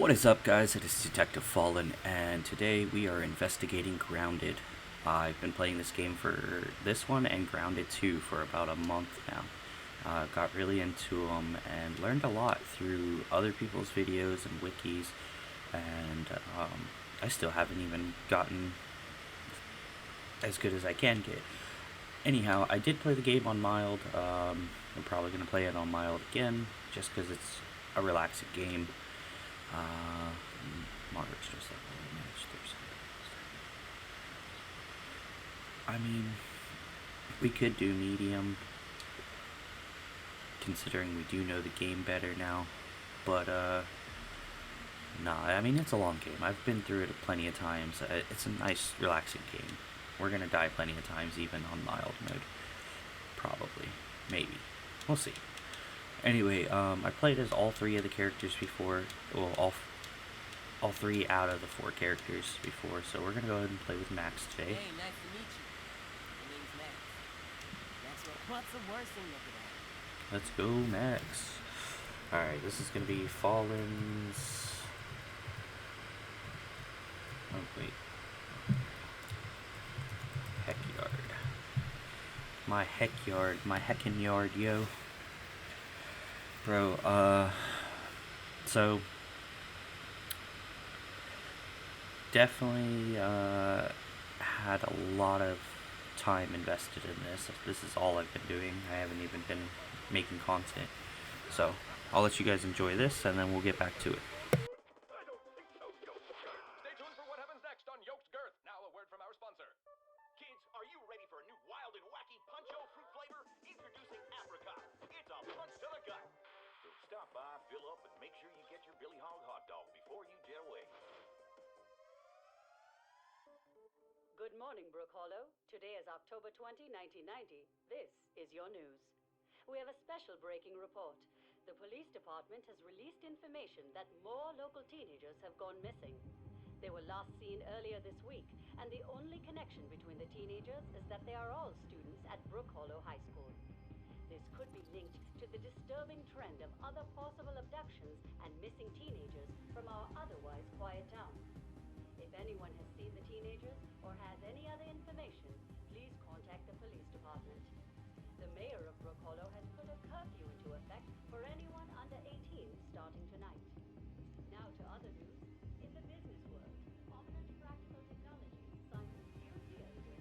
What is up, guys? It is Detective Fallen, and today we are investigating Grounded. I've been playing this game for this one and Grounded 2 for about a month now. Got really into them and learned a lot through other people's videos and wikis, and I still haven't even gotten as good as I can get. Anyhow, I did play the game on mild. I'm probably going to play it on mild again, just because it's a relaxing game. Moderate stress level, manage stress. I mean, we could do medium, considering we do know the game better now. But, nah, I mean, it's a long game. I've been through it plenty of times. It's a nice, relaxing game. We're gonna die plenty of times, even on mild mode. Probably. Maybe. We'll see. Anyway, I played as all three of the characters before. Well, all three out of the four characters before, so we're gonna go ahead and play with Max today. Hey, nice to meet you. My name's Max. What's the worst thing that could happen? Let's go, Max. Alright, this is gonna be Fallen's... Oh, wait. Heck yard. My heck yard. My heckin' yard, yo. Bro, so... Definitely, had a lot of time invested in this. This is all I've been doing. I haven't even been making content. So, I'll let you guys enjoy this, and then we'll get back to it. I don't think so, Yoked Girth. Stay tuned for what happens next on Yoked Girth. Now a word from our sponsor. Kids, are you ready for a new wild and wacky puncho fruit flavor? Introducing Apricot. It's a punch to the gut. So stop by, fill up, and make sure you get your Billy Hog hot dog before you jet away. Good morning, Brook Hollow. Today is October 20, 1990. This is your news. We have a special breaking report. The police department has released information that more local teenagers have gone missing. They were last seen earlier this week, and the only connection between the teenagers is that they are all students at Brook Hollow High School. This could be linked to the disturbing trend of other possible abductions and missing teenagers from our otherwise quiet town. If anyone has seen the teenagers or has any other information, please contact the police department. The mayor of Brook Hollow has put a curfew into effect for anyone under 18 starting tonight. Now to other news. In the business world, prominent practical technologies signs a new deal with...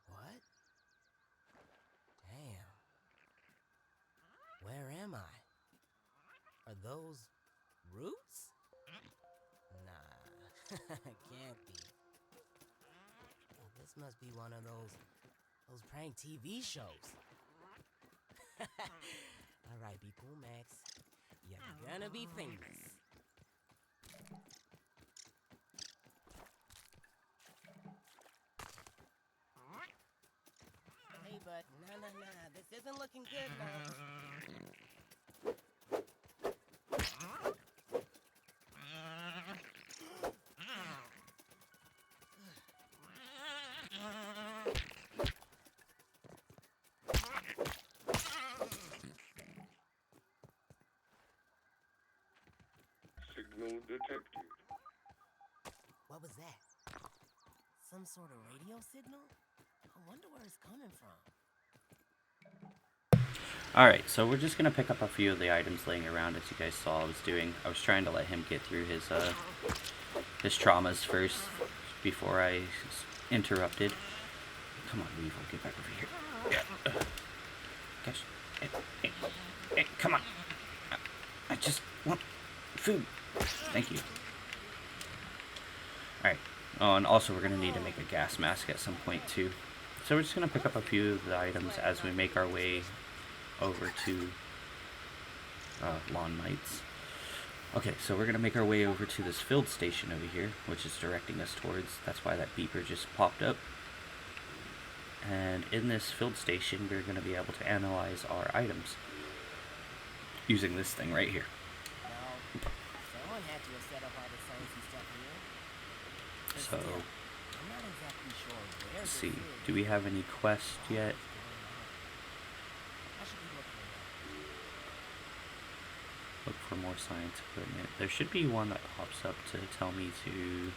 What? Damn. Where am I? Are those roots? Nah, can't be. Oh, this must be one of those prank TV shows. Alright, be cool, Max. You're gonna be famous. Hey, but nah, this isn't looking good now. some sort of radio signal? I wonder where it's coming from. Alright, so we're just going to pick up a few of the items laying around, as you guys saw I was doing. I was trying to let him get through his traumas first before I interrupted. Come on, Weevil, get back over here. Yeah. Gosh. Hey, come on. I just want food. Thank you. Alright. Oh, and also we're going to need to make a gas mask at some point, too. So we're just going to pick up a few of the items as we make our way over to Lawn Mites. Okay, so we're going to make our way over to this field station over here, which is directing us towards. That's why that beeper just popped up. And in this field station, we're going to be able to analyze our items using this thing right here. Now, someone had to have set up all the sciencey stuff here. But So, still, I'm not exactly sure where let's this see. is. Do we have any quests yet? I should be looking it up. Look for more science equipment. There should be one that pops up to tell me to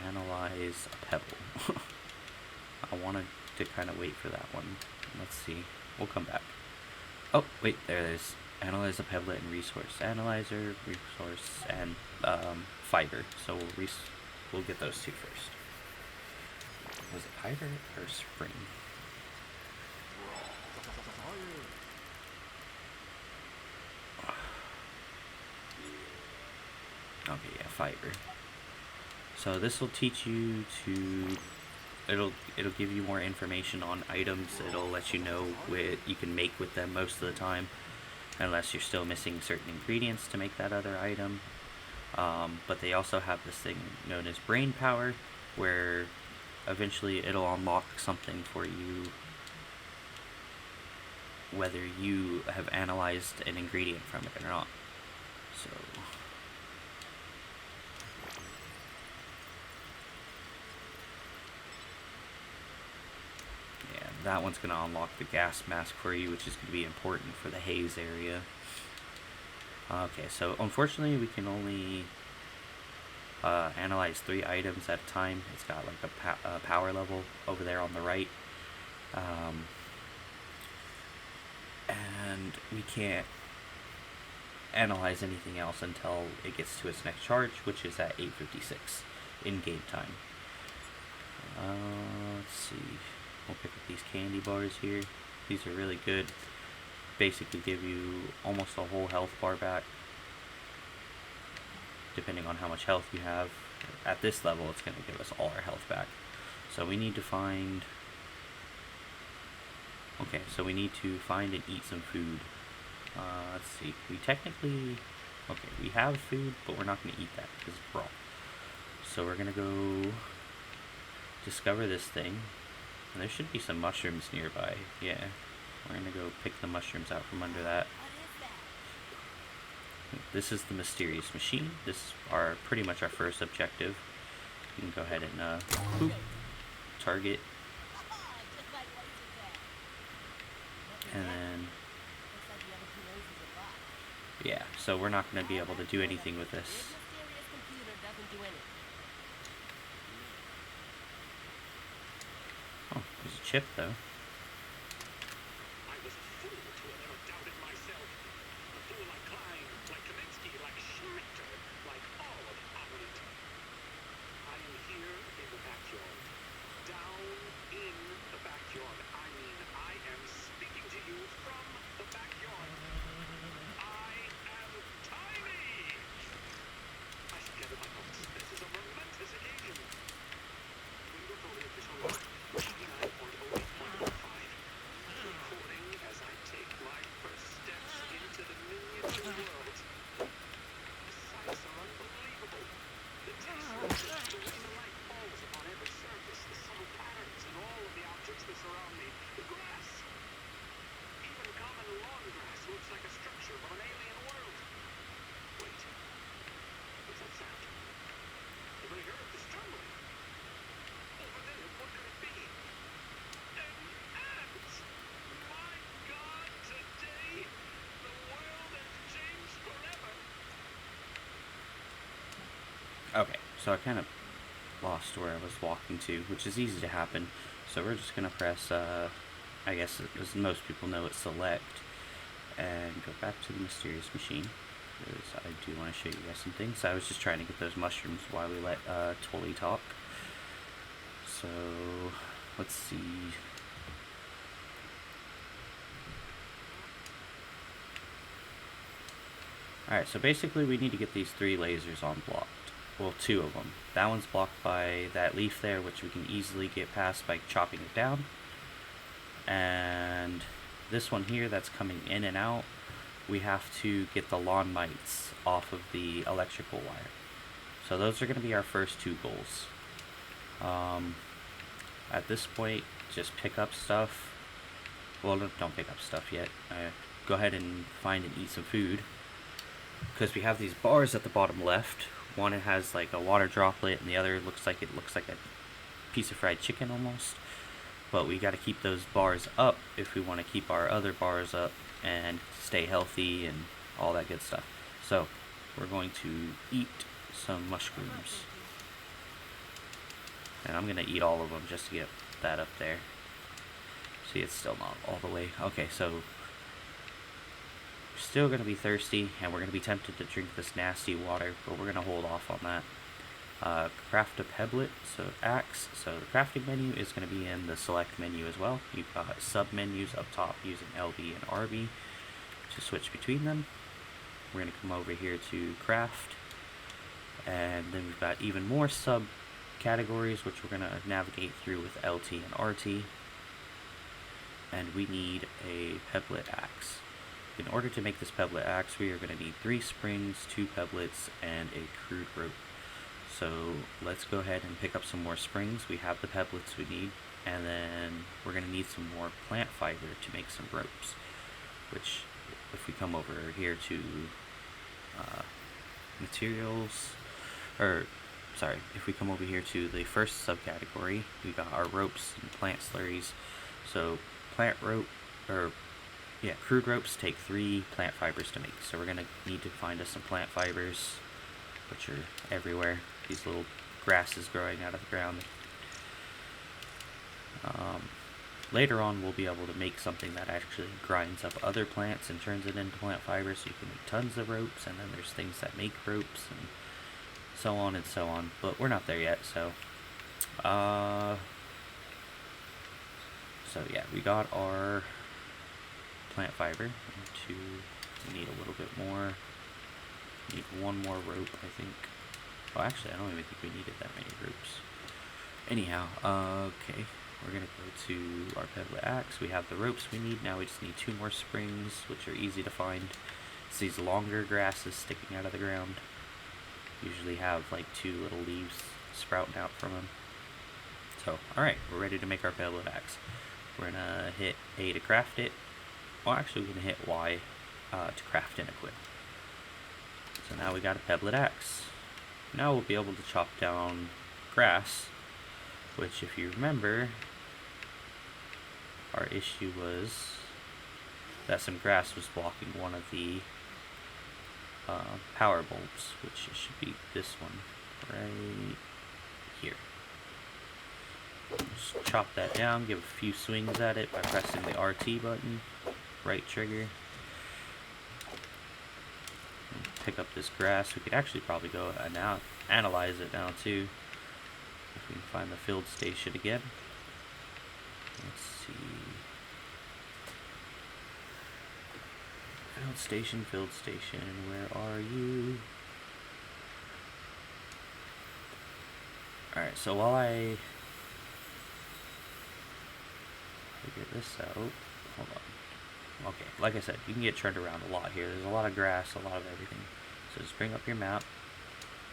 analyze a pebble. I wanted to kind of wait for that one. Let's see. We'll come back. Oh, wait, there it is. Analyze a pebblet and resource. Analyzer, resource, and fiber. So we'll get those two first. Was it fiber or spring? Okay, yeah, fiber. So this will teach you to. It'll give you more information on items. It'll let you know what you can make with them most of the time, unless you're still missing certain ingredients to make that other item. But they also have this thing known as brain power, where eventually it'll unlock something for you, whether you have analyzed an ingredient from it or not. So. That one's going to unlock the gas mask for you, which is going to be important for the haze area. Okay, so unfortunately we can only analyze 3 items at a time. It's got like a power level over there on the right. And we can't analyze anything else until it gets to its next charge, which is at 8:56 in game time. Let's see. We'll pick up these candy bars here. These are really good. Basically give you almost a whole health bar back, depending on how much health you have. At this level, it's going to give us all our health back. So we need to find... Okay, so we need to find and eat some food. Let's see. We technically... Okay, we have food, but we're not going to eat that because it's raw. So we're going to go discover this thing. And there should be some mushrooms nearby. Yeah. We're going to go pick the mushrooms out from under that. This is the mysterious machine. This is pretty much our first objective. You can go ahead and boop, target. And then... Yeah, so we're not going to be able to do anything with this. Oh, there's a chip, though. I was a fool to have ever doubted myself. A fool like Klein, like Kaminsky, like Schmichter, like all of Omelet. I am here in the backyard. Down in the backyard. I mean, I am speaking to you from the backyard. I am tiny! I should gather my thoughts. This is a momentous occasion. When you go official 29.08.5. Recording as I take my first steps into the miniature world. The sights are unbelievable. The textures, the way the light falls upon every surface, the subtle patterns in all of the objects that surround me. The grass. Even common lawn grass looks like a structure from an alien world. Wait. What's that sound? Anybody heard this trembling? Over there, what could it be? An ant! My God, today the world has changed forever. Okay, so I kind of lost where I was walking to, which is easy to happen. So we're just going to press, I guess as most people know, it's select, and go back to the mysterious machine, because I do want to show you guys some things. I was just trying to get those mushrooms while we let Tully talk. So, let's see. Alright, so basically we need to get these 3 lasers unblocked. Well, 2 of them. That one's blocked by that leaf there, which we can easily get past by chopping it down. And this one here that's coming in and out, we have to get the lawn mites off of the electrical wire. So those are going to be our first 2 goals. At this point, just pick up stuff. Well, don't pick up stuff yet. Go ahead and find and eat some food, because we have these bars at the bottom left. One, it has like a water droplet, and the other looks like a piece of fried chicken almost. But we got to keep those bars up if we want to keep our other bars up and stay healthy and all that good stuff. So we're going to eat some mushrooms, and I'm gonna eat all of them just to get that up there. See, it's still not all the way. Okay, so we're still gonna be thirsty, and we're gonna be tempted to drink this nasty water, but we're gonna hold off on that. Craft a pebblet, so axe. So the crafting menu is going to be in the select menu as well. You've got sub menus up top using LB and RB to switch between them. We're going to come over here to craft, and then we've got even more sub categories which we're going to navigate through with LT and RT. And we need a pebblet axe. In order to make this pebblet axe, we are going to need 3 springs, 2 pebblets, and a crude rope. So let's go ahead and pick up some more springs. We have the pebblets we need, and then we're going to need some more plant fiber to make some ropes, which if we come over here to materials, or sorry, if we come over here to the first subcategory, we got our ropes and plant slurries. So plant rope, crude ropes take 3 plant fibers to make. So we're going to need to find us some plant fibers, which are everywhere. These little grasses growing out of the ground. Later on, we'll be able to make something that actually grinds up other plants and turns it into plant fiber, so you can make tons of ropes, and then there's things that make ropes, and so on and so on. But we're not there yet, so yeah, we got our plant fiber. We need a little bit more. We need 1 more rope, I think. Oh, actually, I don't even think we needed that many ropes. Anyhow, okay, we're gonna go to our pebblet axe. We have the ropes we need. Now we just need 2 more springs, which are easy to find. It's these longer grasses sticking out of the ground. Usually have like 2 little leaves sprouting out from them. So, alright, we're ready to make our pebblet axe. We're gonna hit A to craft it. Well, actually, we're gonna hit Y to craft and equip. So now we got a pebblet axe. Now we'll be able to chop down grass, which, if you remember, our issue was that some grass was blocking one of the power bulbs, which should be this one right here. Just chop that down, give a few swings at it by pressing the RT button, right trigger. Pick up this grass. We could actually probably go and now analyze it now too, if we can find the field station again. Let's see. Field station, where are you? Alright, so while I figure this out, hold on. Okay, like I said, you can get turned around a lot here. There's a lot of grass, a lot of everything. So just bring up your map.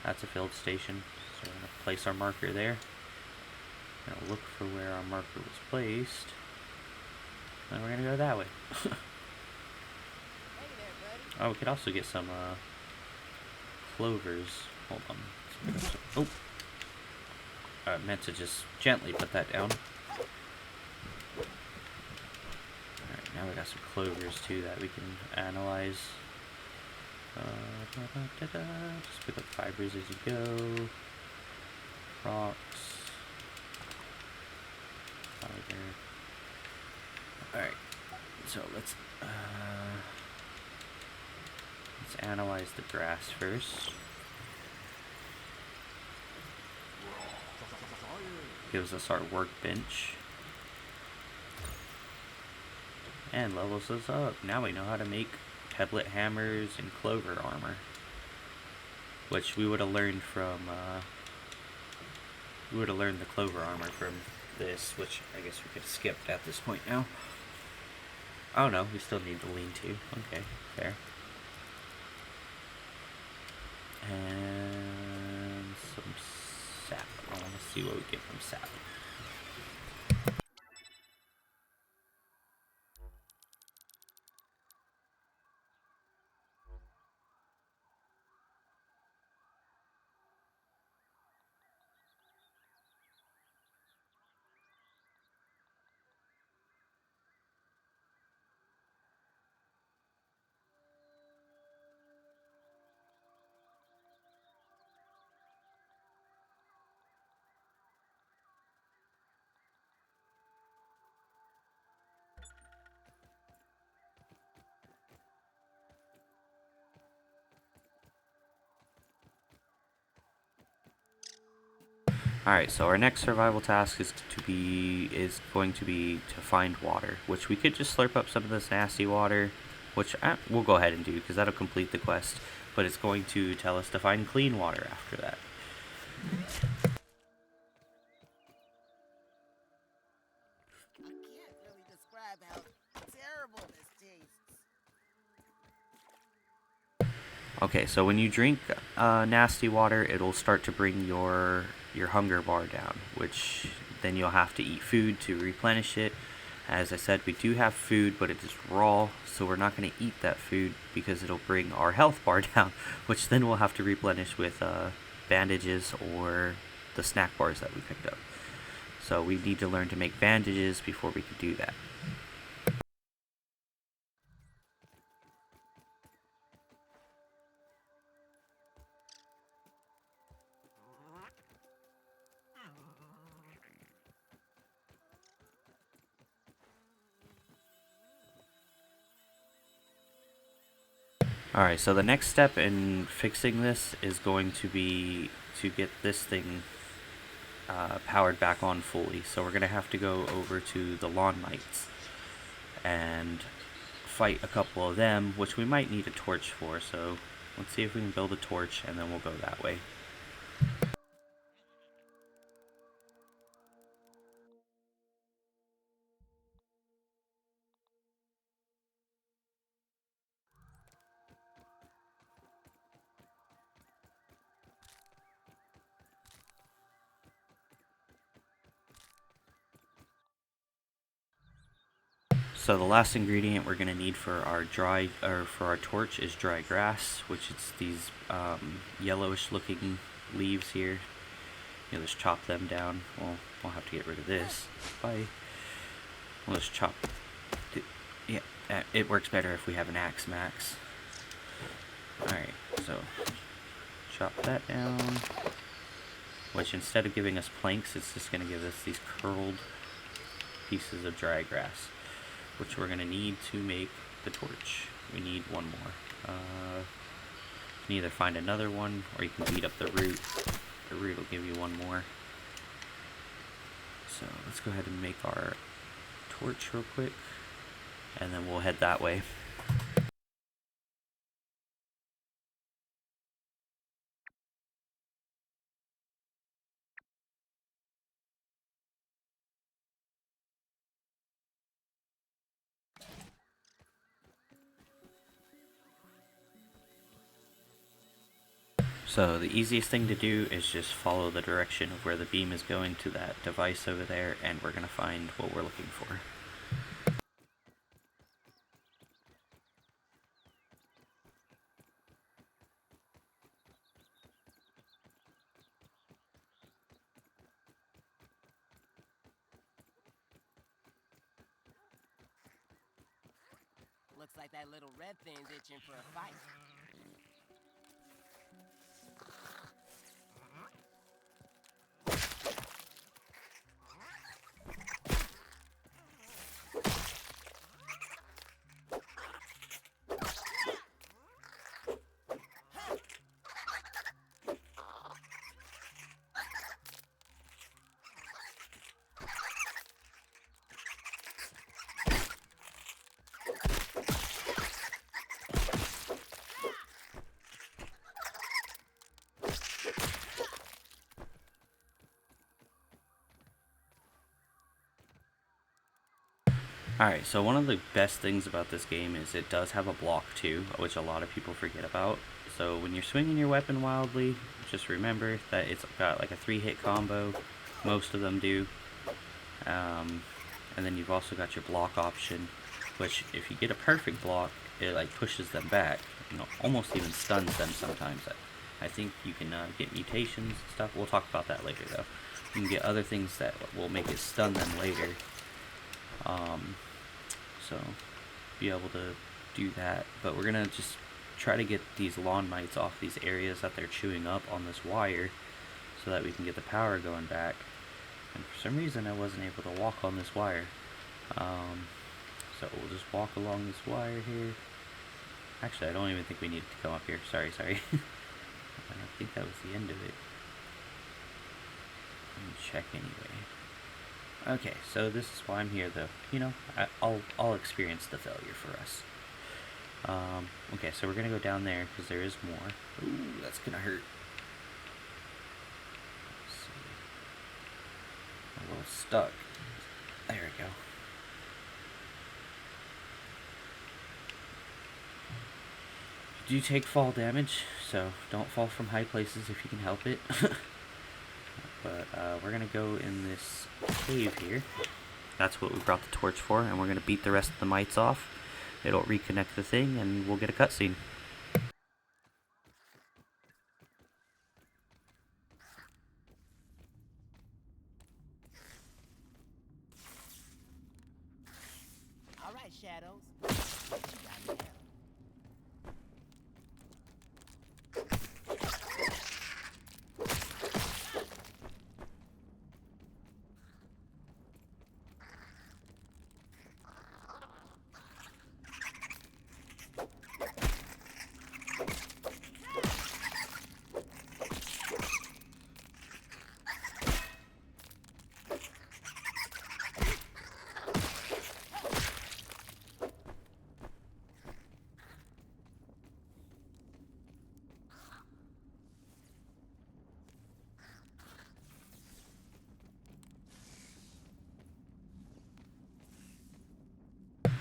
That's a field station. So we're going to place our marker there. We're going to look for where our marker was placed. Then we're going to go that way. Oh, we could also get some clovers. Hold on. Oh! I meant to just gently put that down. Now we got some clovers too that we can analyze. Just pick up fibers as you go. Rocks. Let's analyze the grass first. Gives us our workbench. And levels us up. Now we know how to make pebblet hammers and clover armor. Which we would have learned from, we would have learned the clover armor from this, which I guess we could have skipped at this point now. Oh no, we still need the lean-to. Okay, fair. And some sap. I want to see what we get from sap. Alright, so our next survival task is going to be to find water, which we could just slurp up some of this nasty water, which we'll go ahead and do because that'll complete the quest, but it's going to tell us to find clean water after that. I can't really describe how terrible this tastes. Okay, so when you drink nasty water, it'll start to bring your hunger bar down, which then you'll have to eat food to replenish it. As I said, we do have food, but it is raw, so we're not going to eat that food because it'll bring our health bar down, which then we'll have to replenish with bandages or the snack bars that we picked up. So we need to learn to make bandages before we can do that. Alright, so the next step in fixing this is going to be to get this thing powered back on fully. So we're going to have to go over to the lawn mites and fight a couple of them, which we might need a torch for. So let's see if we can build a torch and then we'll go that way. So the last ingredient we're going to need for our torch is dry grass, which is these yellowish looking leaves here. You'll just chop them down. Well, we'll have to get rid of this. Bye. We'll just chop. Yeah, it works better if we have an axe max. Alright, so chop that down. Which instead of giving us planks, it's just going to give us these curled pieces of dry grass, which we're going to need to make the torch. We need one more. You can either find another one, or you can beat up the root. The root will give you one more. So let's go ahead and make our torch real quick, and then we'll head that way. So the easiest thing to do is just follow the direction of where the beam is going to that device over there, and we're going to find what we're looking for. Looks like that little red thing's itching for a fight. Alright, so one of the best things about this game is it does have a block too, which a lot of people forget about. So when you're swinging your weapon wildly, just remember that it's got like a 3-hit combo. Most of them do. And then you've also got your block option, which if you get a perfect block, it like pushes them back. You know, almost even stuns them sometimes. I think you can get mutations and stuff. We'll talk about that later though. You can get other things that will make it stun them later. So be able to do that. But we're gonna just try to get these lawn mites off these areas that they're chewing up on this wire so that we can get the power going back. And for some reason I wasn't able to walk on this wire. So we'll just walk along this wire here. Actually, I don't even think we needed to come up here. Sorry. I think that was the end of it. Let me check anyway. Okay, so this is why I'm here, though. You know, I'll experience the failure for us. Okay, so we're gonna go down there because there is more. Ooh, that's gonna hurt. Let's see. I'm a little stuck. There we go. You do take fall damage, so don't fall from high places if you can help it. But we're gonna go in this cave here. That's what we brought the torch for, and we're gonna beat the rest of the mites off. It'll reconnect the thing, and we'll get a cutscene. All right, Shadows. What you got now?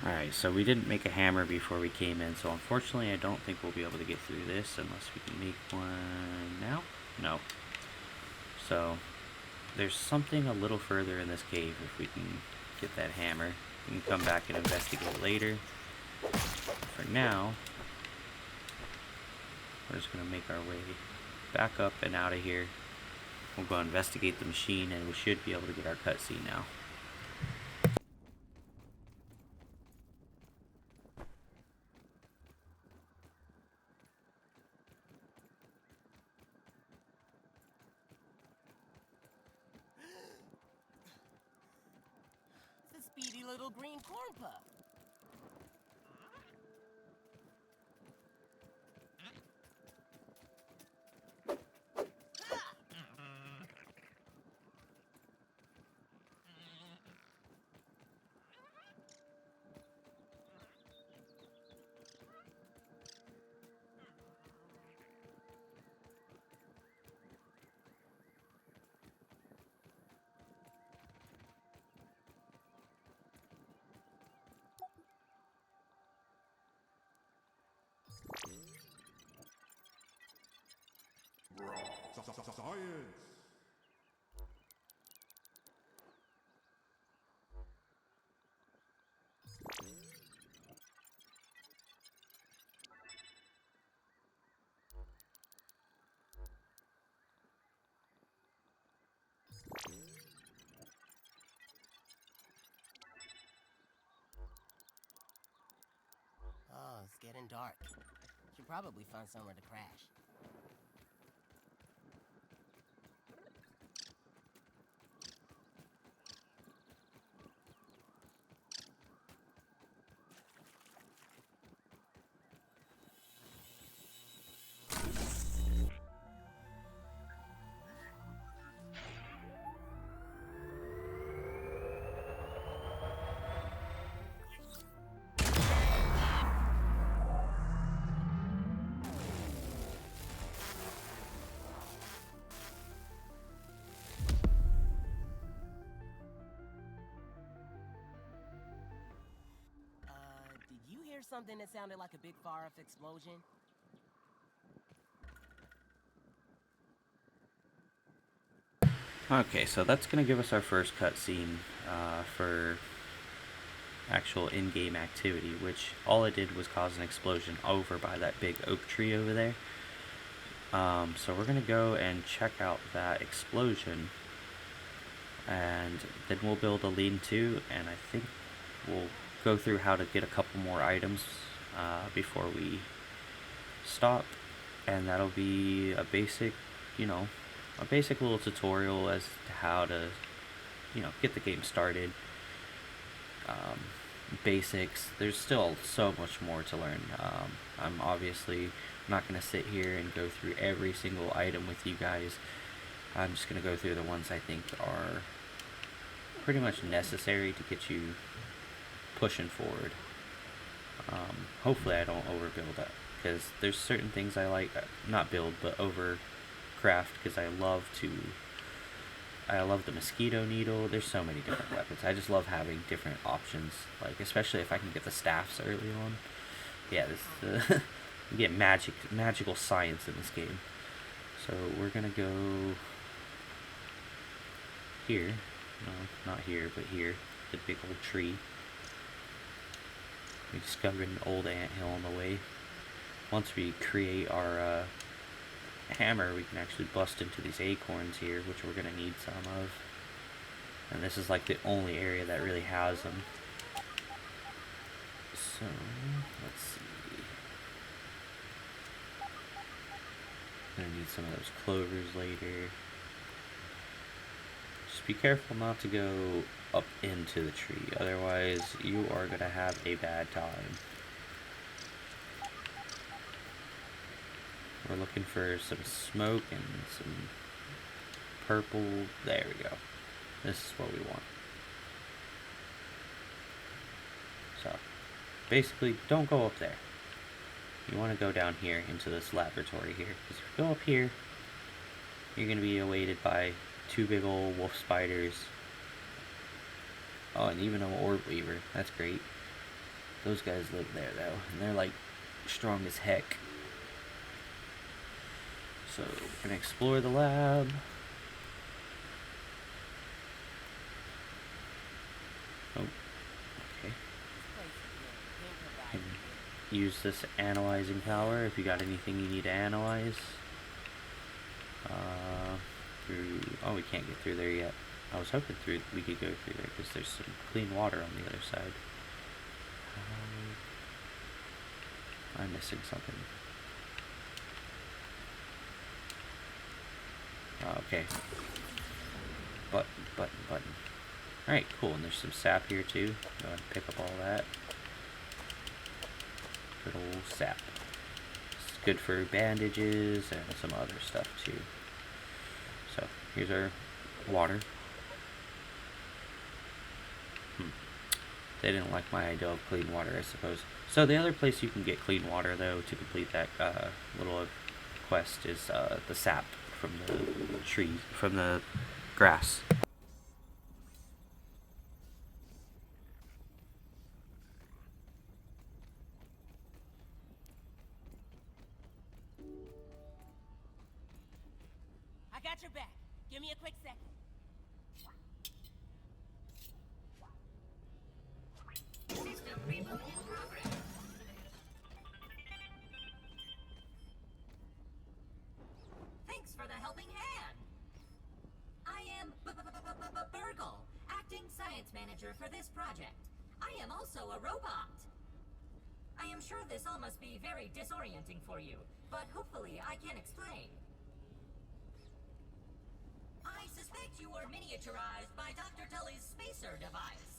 Alright, so we didn't make a hammer before we came in, so unfortunately I don't think we'll be able to get through this unless we can make one now? No. So, there's something a little further in this cave if we can get that hammer. We can come back and investigate later. For now, we're just going to make our way back up and out of here. We'll go investigate the machine and we should be able to get our cutscene now. It's a speedy little green corn pup. Science! Oh, it's getting dark. Should probably find somewhere to crash. something that sounded like a big far-off explosion? Okay, so that's going to give us our first cutscene for actual in-game activity, which all it did was cause an explosion over by that big oak tree over there. So we're going to go and check out that explosion, and then we'll build a lean-to, and I think we'll go through how to get a couple more items before we stop, and that'll be a basic, a basic little tutorial as to how to, get the game started. Basics. There's still so much more to learn. I'm obviously not going to sit here and go through every single item with you guys. I'm just going to go through the ones I think are pretty much necessary to get you pushing forward. Hopefully I don't overbuild that, because there's certain things I like, not build, but overcraft, because I love the mosquito needle. There's so many different weapons. I just love having different options, like especially if I can get the staffs early on. Yeah, this you get magical science in this game. So we're gonna go here. No, not here, but here. The big old tree. We discovered an old anthill on the way. Once we create our hammer, we can actually bust into these acorns here, which we're going to need some of. And this is like the only area that really has them. So, let's see. Gonna need some of those clovers later. Just be careful not to go up into the tree, otherwise you are going to have a bad time. We're looking for some smoke and some purple. There we go. This is what we want. So, basically, don't go up there. You want to go down here into this laboratory here. Because if you go up here, you're going to be awaited by two big old wolf spiders. Oh, and even an orb weaver. That's great. Those guys live there, though. And they're, like, strong as heck. So, we're going to explore the lab. Oh, okay. And use this analyzing power if you got anything you need to analyze. Oh, we can't get through there yet. I was hoping we could go through there because there's some clean water on the other side. I'm missing something. Okay. Button. Alright, cool. And there's some sap here too. Go ahead and pick up all that. Good old sap. It's good for bandages and some other stuff too. So, here's our water. They didn't like my idea of clean water, I suppose. So the other place you can get clean water, though, to complete that little quest is the sap from the trees, from the grass. I got your back. Give me a quick second. System reboot in progress. Thanks for the helping hand. I am Burgle, acting science manager for this project. I am also a robot. I am sure this all must be very disorienting for you, but hopefully I can explain. I suspect you were miniaturized by Dr. Tully's spacer device.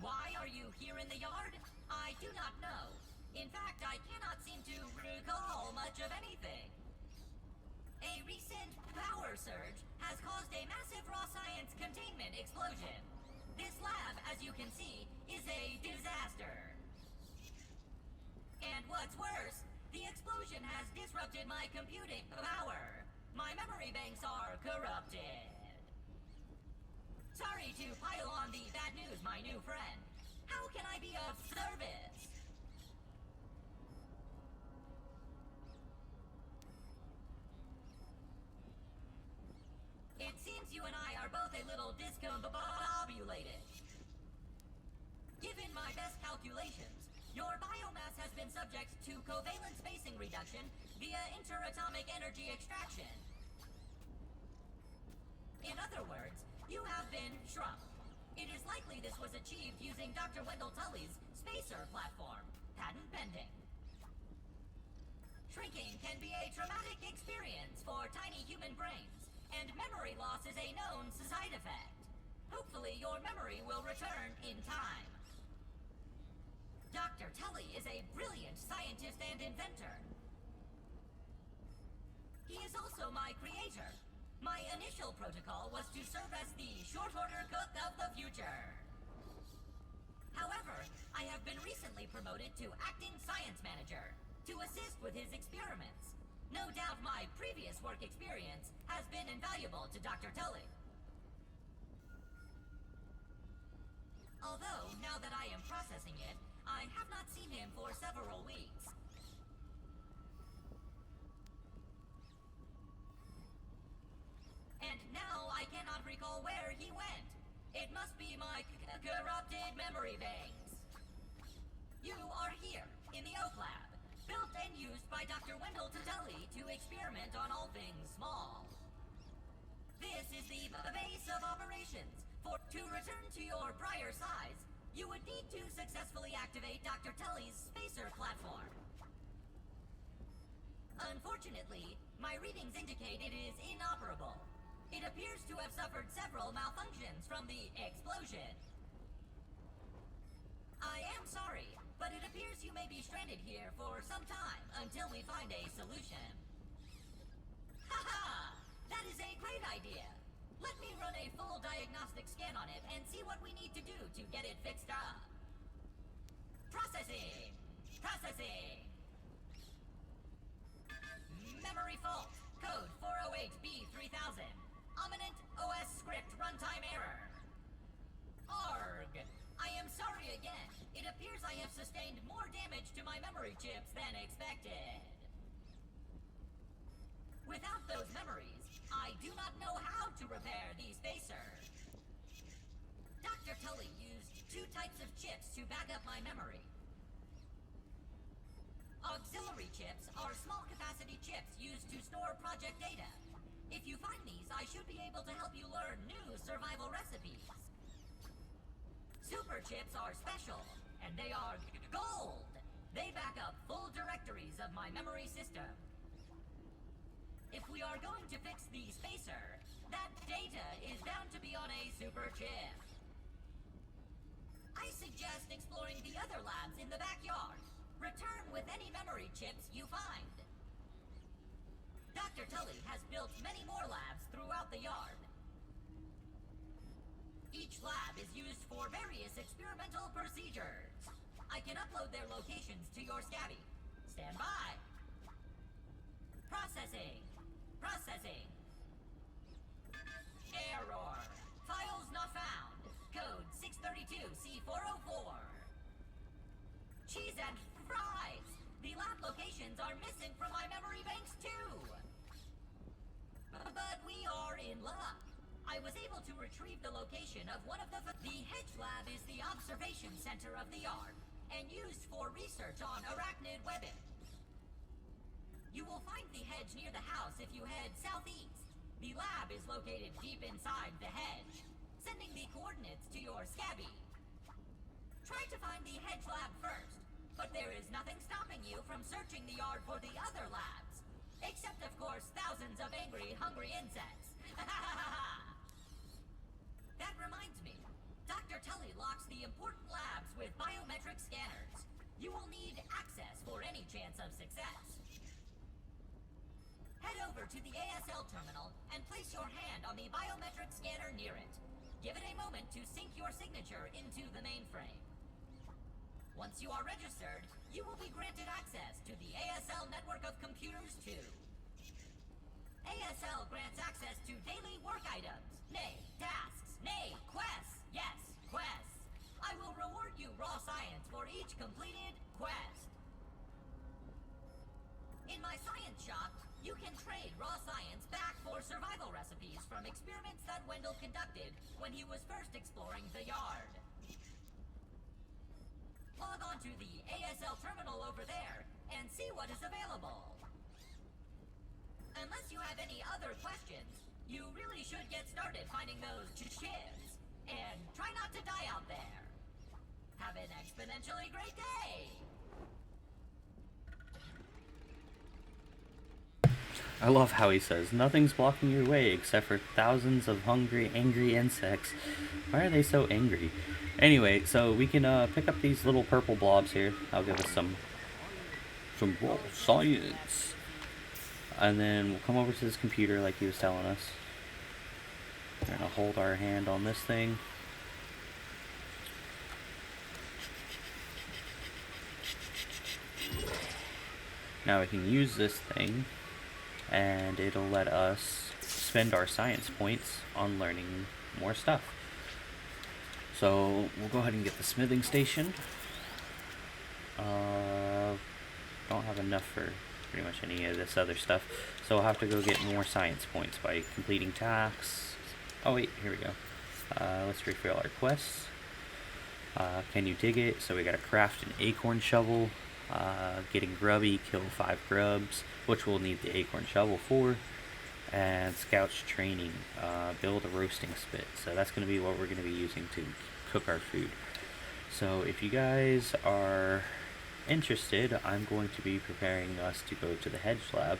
Why are you here in the yard? I do not know. In fact, I cannot seem to recall much of anything. A recent power surge has caused a massive raw science containment explosion. This lab, as you can see, is a disaster. And what's worse, the explosion has disrupted my computing power. My memory banks are corrupted. Sorry to pile on the bad news, my new friend. How can I be of service? It seems you and I are both a little discombobulated. Given my best calculations, your biomass has been subject to covalent spacing reduction via interatomic energy extraction. In other words, you have been shrunk. It is likely this was achieved using Dr. Wendell Tully's spacer platform, patent pending. Shrinking can be a traumatic experience for tiny human brains, and memory loss is a known side effect. Hopefully your memory will return in time. Dr. Tully is a brilliant scientist and inventor. He is also my creator. My initial protocol was to serve as the short order cook of the future. However, I have been recently promoted to acting science manager to assist with his experiments. No doubt my previous work experience has been invaluable to Dr. Tully. Although, now that I am processing it, I have not seen him for several weeks. And now I cannot recall where he went. It must be my corrupted memory banks. You are here, in the Oak Lab, built and used by Dr. Wendell Tully to experiment on all things small. This is the base of operations. To return to your prior size, you would need to successfully activate Dr. Tully's spacer platform. Unfortunately, my readings indicate it is inoperable. It appears to have suffered several malfunctions from the explosion. I am sorry, but it appears you may be stranded here for some time until we find a solution. Haha! That is a great idea! Let me run a full diagnostic scan on it and see what we need to do to get it fixed up. Processing! Processing! Memory fault. Code 408B3000. Ominent OS script runtime error. Arg! I am sorry again. It appears I have sustained more damage to my memory chips than expected. Without those memories, I do not know how to repair the spacer. Dr. Tully used two types of chips to back up my memory. Auxiliary chips are small capacity chips used to store project data. If you find these, I should be able to help you learn new survival recipes. Super chips are special, and they are gold. They back up full directories of my memory system. If we are going to fix the spacer, that data is bound to be on a super chip. I suggest exploring the other labs in the backyard. Return with any memory chips you find. Dr. Tully has built many more labs throughout the yard. Each lab is used for various experimental procedures. I can upload their locations to your Scabby. Stand by. Processing. Processing. Error. Files not found. Code 632C404. Cheese and fries. The lab locations are missing from my memory banks too. But we are in luck. I was able to retrieve the location of one of the hedge lab is the observation center of the yard and used for research on arachnid webbing. You will find the hedge near the house if you head southeast. The lab is located deep inside the hedge, sending the coordinates to your Scabby. Try to find the hedge lab first, but there is nothing stopping you from searching the yard for the other labs. Except, of course, thousands of angry, hungry insects. That reminds me. Dr. Tully locks the important labs with biometric scanners. You will need access for any chance of success. Head over to the ASL terminal and place your hand on the biometric scanner near it. Give it a moment to sync your signature into the mainframe. Once you are registered, you will be granted access to the ASL network of computers too. ASL grants access to daily work items, nay, tasks, nay, quests, yes, quests. I will reward you raw completed quest. In my science shop, you can trade raw science back for survival recipes from experiments that Wendell conducted when he was first exploring the yard. Log on to the ASL terminal over there and see what is available. Unless you have any other questions, you really should get started finding those shivs. And try not to die out there. Have an exponentially great day! I love how he says, nothing's blocking your way except for thousands of hungry, angry insects. Why are they so angry? Anyway, so we can pick up these little purple blobs here. I'll give us some raw science. And then we'll come over to this computer like he was telling us. We're going to hold our hand on this thing. Now we can use this thing, and it'll let us spend our science points on learning more stuff. So we'll go ahead and get the smithing station. Don't have enough for pretty much any of this other stuff, so I'll have to go get more science points by completing tasks. Oh wait, here we go. Let's refill our quests. Can you dig it? So we gotta craft an acorn shovel. Getting grubby, kill 5 grubs, which we'll need the acorn shovel for. And scouts training, build a roasting spit. So that's going to be what we're going to be using to cook our food. So if you guys are interested, I'm going to be preparing us to go to the hedge lab.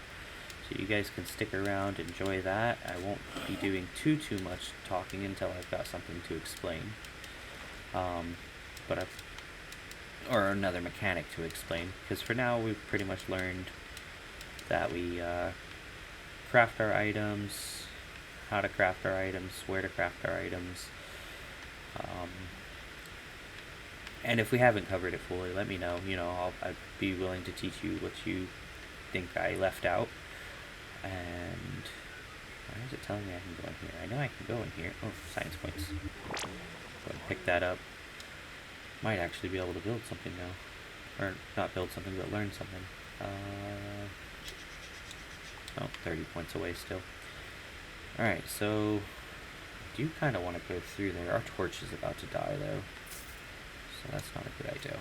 So you guys can stick around, enjoy that. I won't be doing too much talking until I've got something to explain. Or another mechanic to explain, because for now we've pretty much learned that we craft our items, how to craft our items, where to craft our items, and if we haven't covered it fully, let me know. I'd be willing to teach you what you think I left out. And why is it telling me I can go in here? I know I can go in here. Oh, science points. Go ahead and pick that up. Might actually be able to build something now. Or not build something, but learn something. Oh, 30 points away still. Alright, so I do kind of want to go through there. Our torch is about to die though, so that's not a good idea.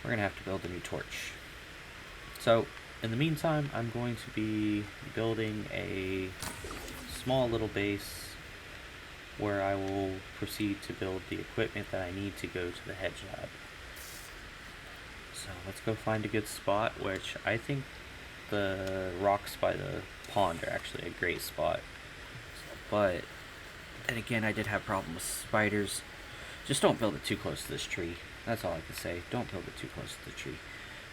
We're going to have to build a new torch. So, in the meantime, I'm going to be building a small little base where I will proceed to build the equipment that I need to go to the hedge lab. So let's go find a good spot, which I think the rocks by the pond are actually a great spot. But then again, I did have problems with spiders. Just don't build it too close to this tree. That's all I can say. Don't build it too close to the tree.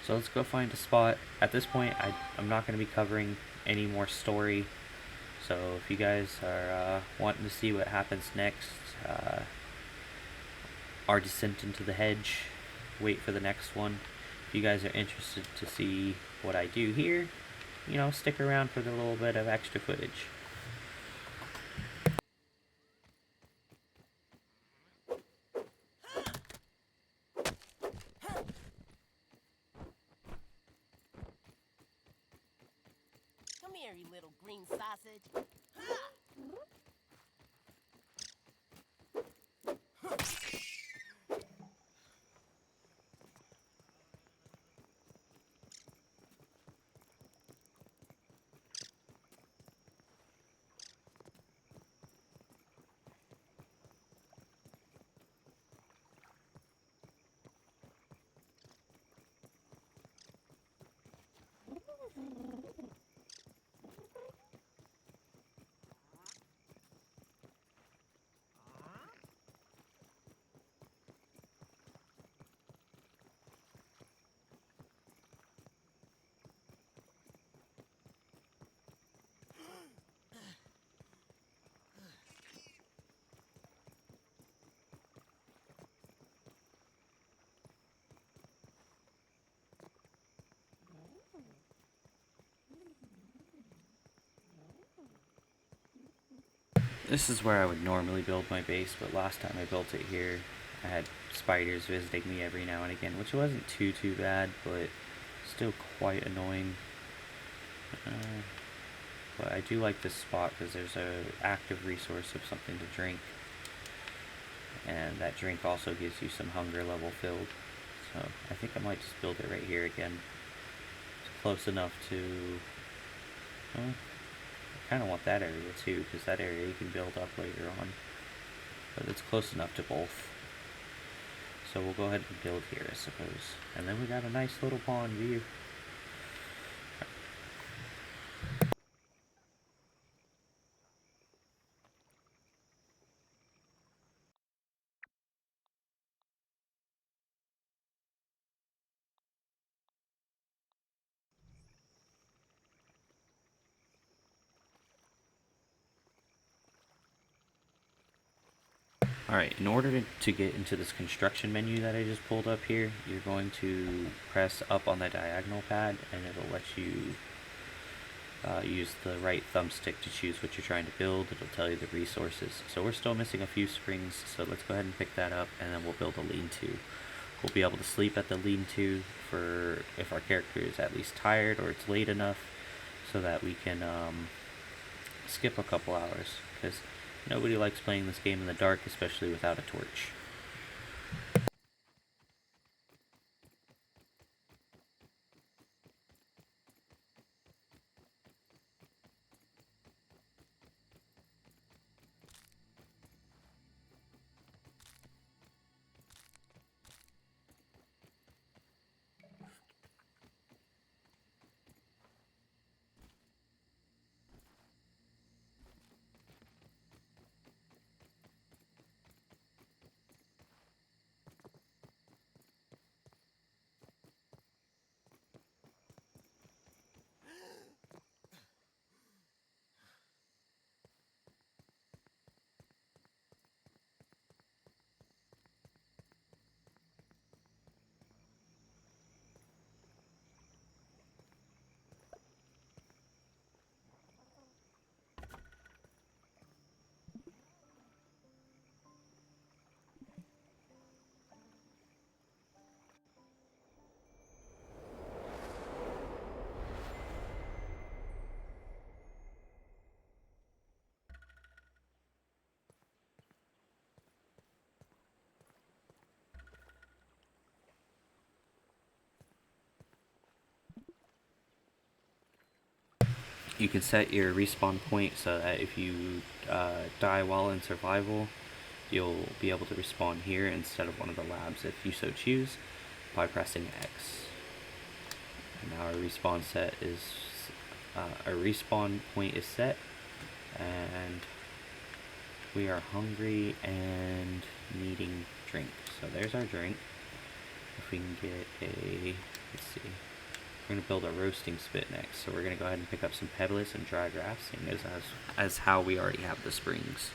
So let's go find a spot. At this point, I'm not going to be covering any more story. So if you guys are wanting to see what happens next, our descent into the hedge, wait for the next one. If you guys are interested to see what I do here, stick around for the little bit of extra footage. Come here, you little green sausage. This is where I would normally build my base, but last time I built it here, I had spiders visiting me every now and again, which wasn't too bad, but still quite annoying. But I do like this spot because there's a active resource of something to drink, and that drink also gives you some hunger level filled. So I think I might just build it right here again. It's close enough to... Well, I kind of want that area too, because that area you can build up later on. But it's close enough to both. So we'll go ahead and build here, I suppose. And then we got a nice little pond view. Alright, in order to get into this construction menu that I just pulled up here, you're going to press up on the diagonal pad and it'll let you use the right thumbstick to choose what you're trying to build. It'll tell you the resources. So we're still missing a few springs, so let's go ahead and pick that up and then we'll build a lean-to. We'll be able to sleep at the lean-to for if our character is at least tired or it's late enough so that we can skip a couple hours, because nobody likes playing this game in the dark, especially without a torch. You can set your respawn point so that if you die while in survival, you'll be able to respawn here instead of one of the labs if you so choose by pressing X. And now our respawn set is our respawn point is set, and we are hungry and needing drink. So there's our drink. If we can get a, let's see, we're going to build a roasting spit next, so we're going to go ahead and pick up some pebbles and dry grass, seeing as how we already have the springs.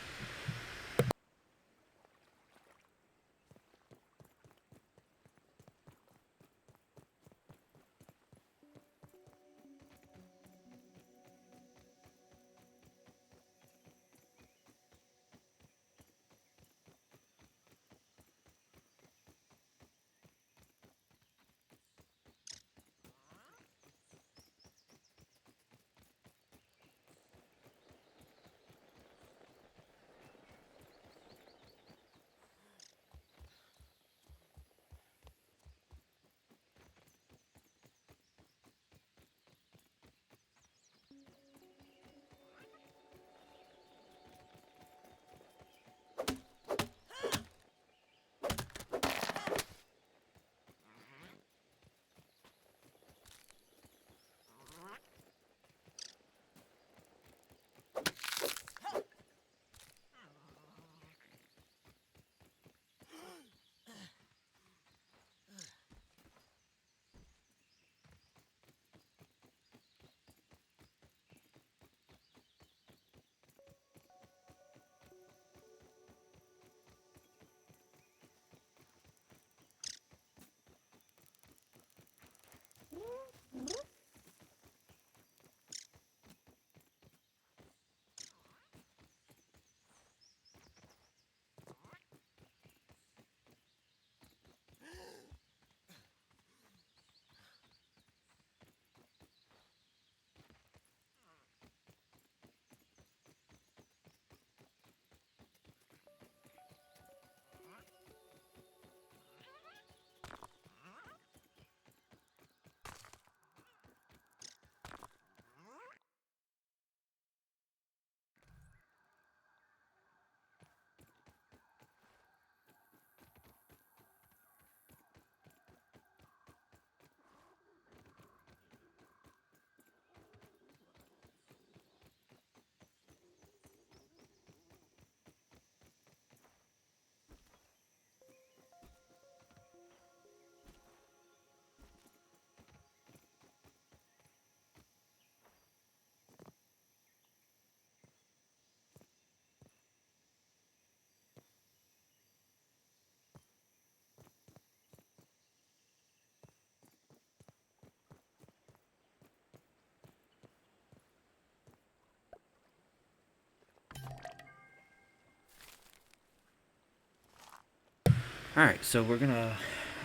Alright, so we're gonna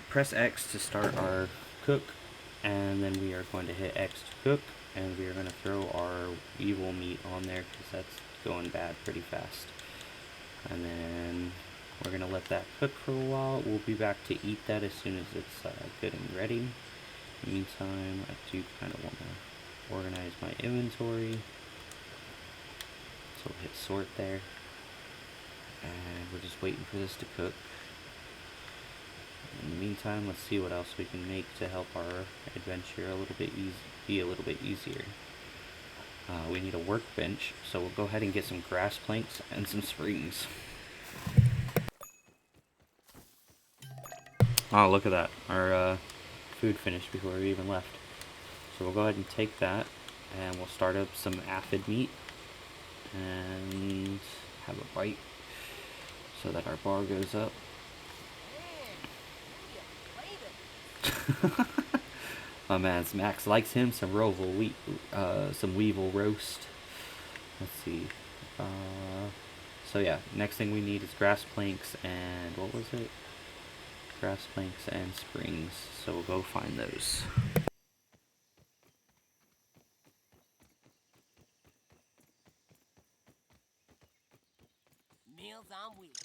press X to start our cook, and then we are going to hit X to cook, and we are going to throw our evil meat on there because that's going bad pretty fast. And then we're going to let that cook for a while. We'll be back to eat that as soon as it's good and ready. In the meantime, I do kind of want to organize my inventory. So we'll hit sort there. And we're just waiting for this to cook. In the meantime, let's see what else we can make to help our adventure be a little bit easier. We need a workbench, so we'll go ahead and get some grass planks and some springs. Oh, look at that. Our food finished before we even left. So we'll go ahead and take that, and we'll start up some aphid meat and have a bite so that our bar goes up. Oh man, Max likes him some some weevil roast. Let's see. So yeah, next thing we need is grass planks and what was it? Grass planks and springs. So we'll go find those. Meals on wheels.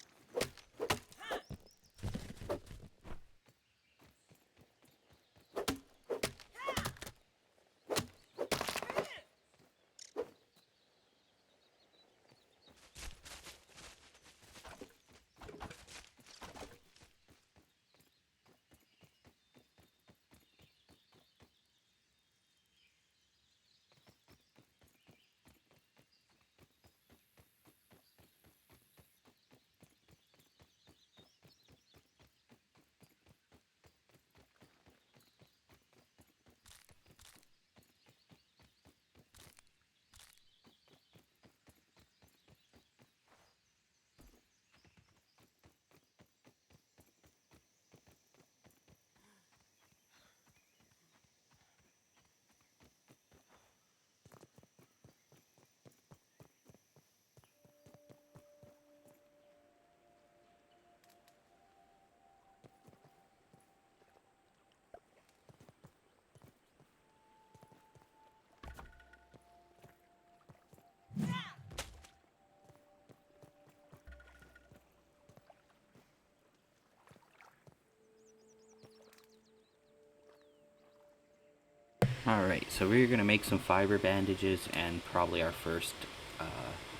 Alright, so we're going to make some fiber bandages and probably our first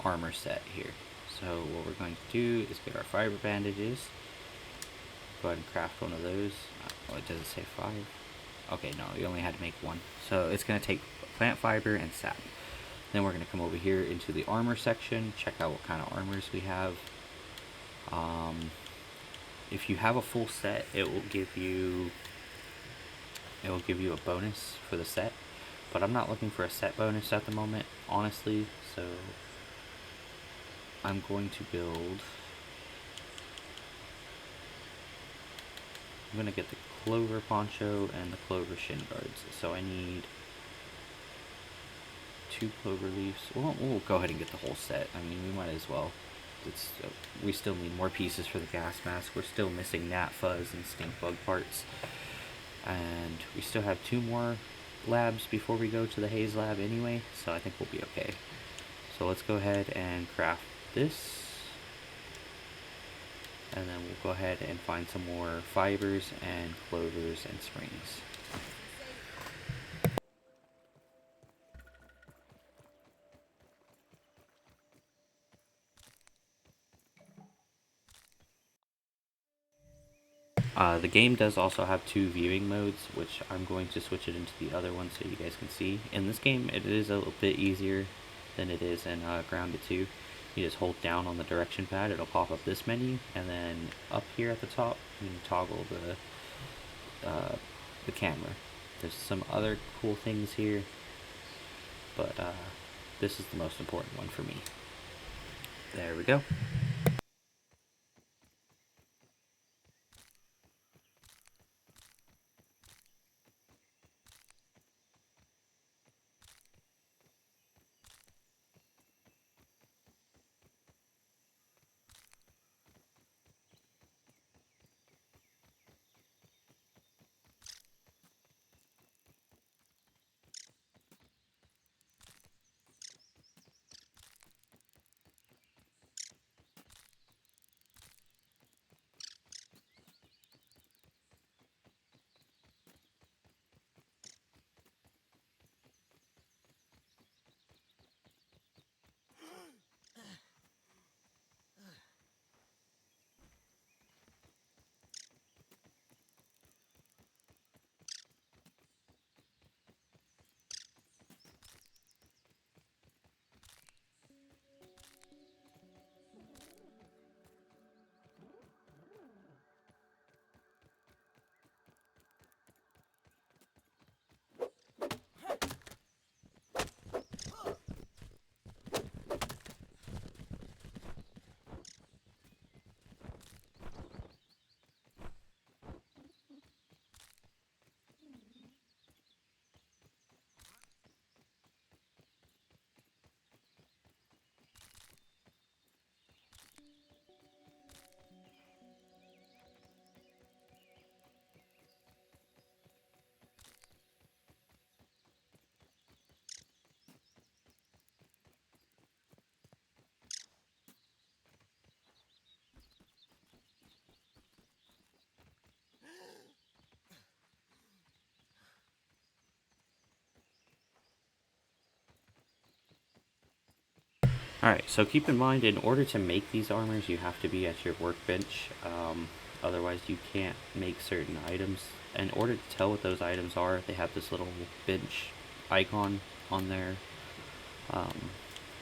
armor set here. So what we're going to do is get our fiber bandages. Go ahead and craft one of those. Oh, it doesn't say 5. Okay, no, you only had to make 1. So it's going to take plant fiber and sap. Then we're going to come over here into the armor section, check out what kind of armors we have. If you have a full set, it will give you a bonus for the set, but I'm not looking for a set bonus at the moment, honestly, so I'm going to get the clover poncho and the clover shin guards, so I need 2 clover leaves. We'll go ahead and get the whole set. I mean, we might as well. We still need more pieces for the gas mask. We're still missing gnat fuzz and stink bug parts. And we still have 2 more labs before we go to the haze lab anyway, so I think we'll be okay. So let's go ahead and craft this. And then we'll go ahead and find some more fibers and clovers and springs. The game does also have 2 viewing modes, which I'm going to switch it into the other one so you guys can see. In this game, it is a little bit easier than it is in Grounded 2. You just hold down on the direction pad, it'll pop up this menu, and then up here at the top, you can toggle the camera. There's some other cool things here, but this is the most important one for me. There we go. Alright, so keep in mind, in order to make these armors, you have to be at your workbench. Otherwise, you can't make certain items. In order to tell what those items are, they have this little bench icon on their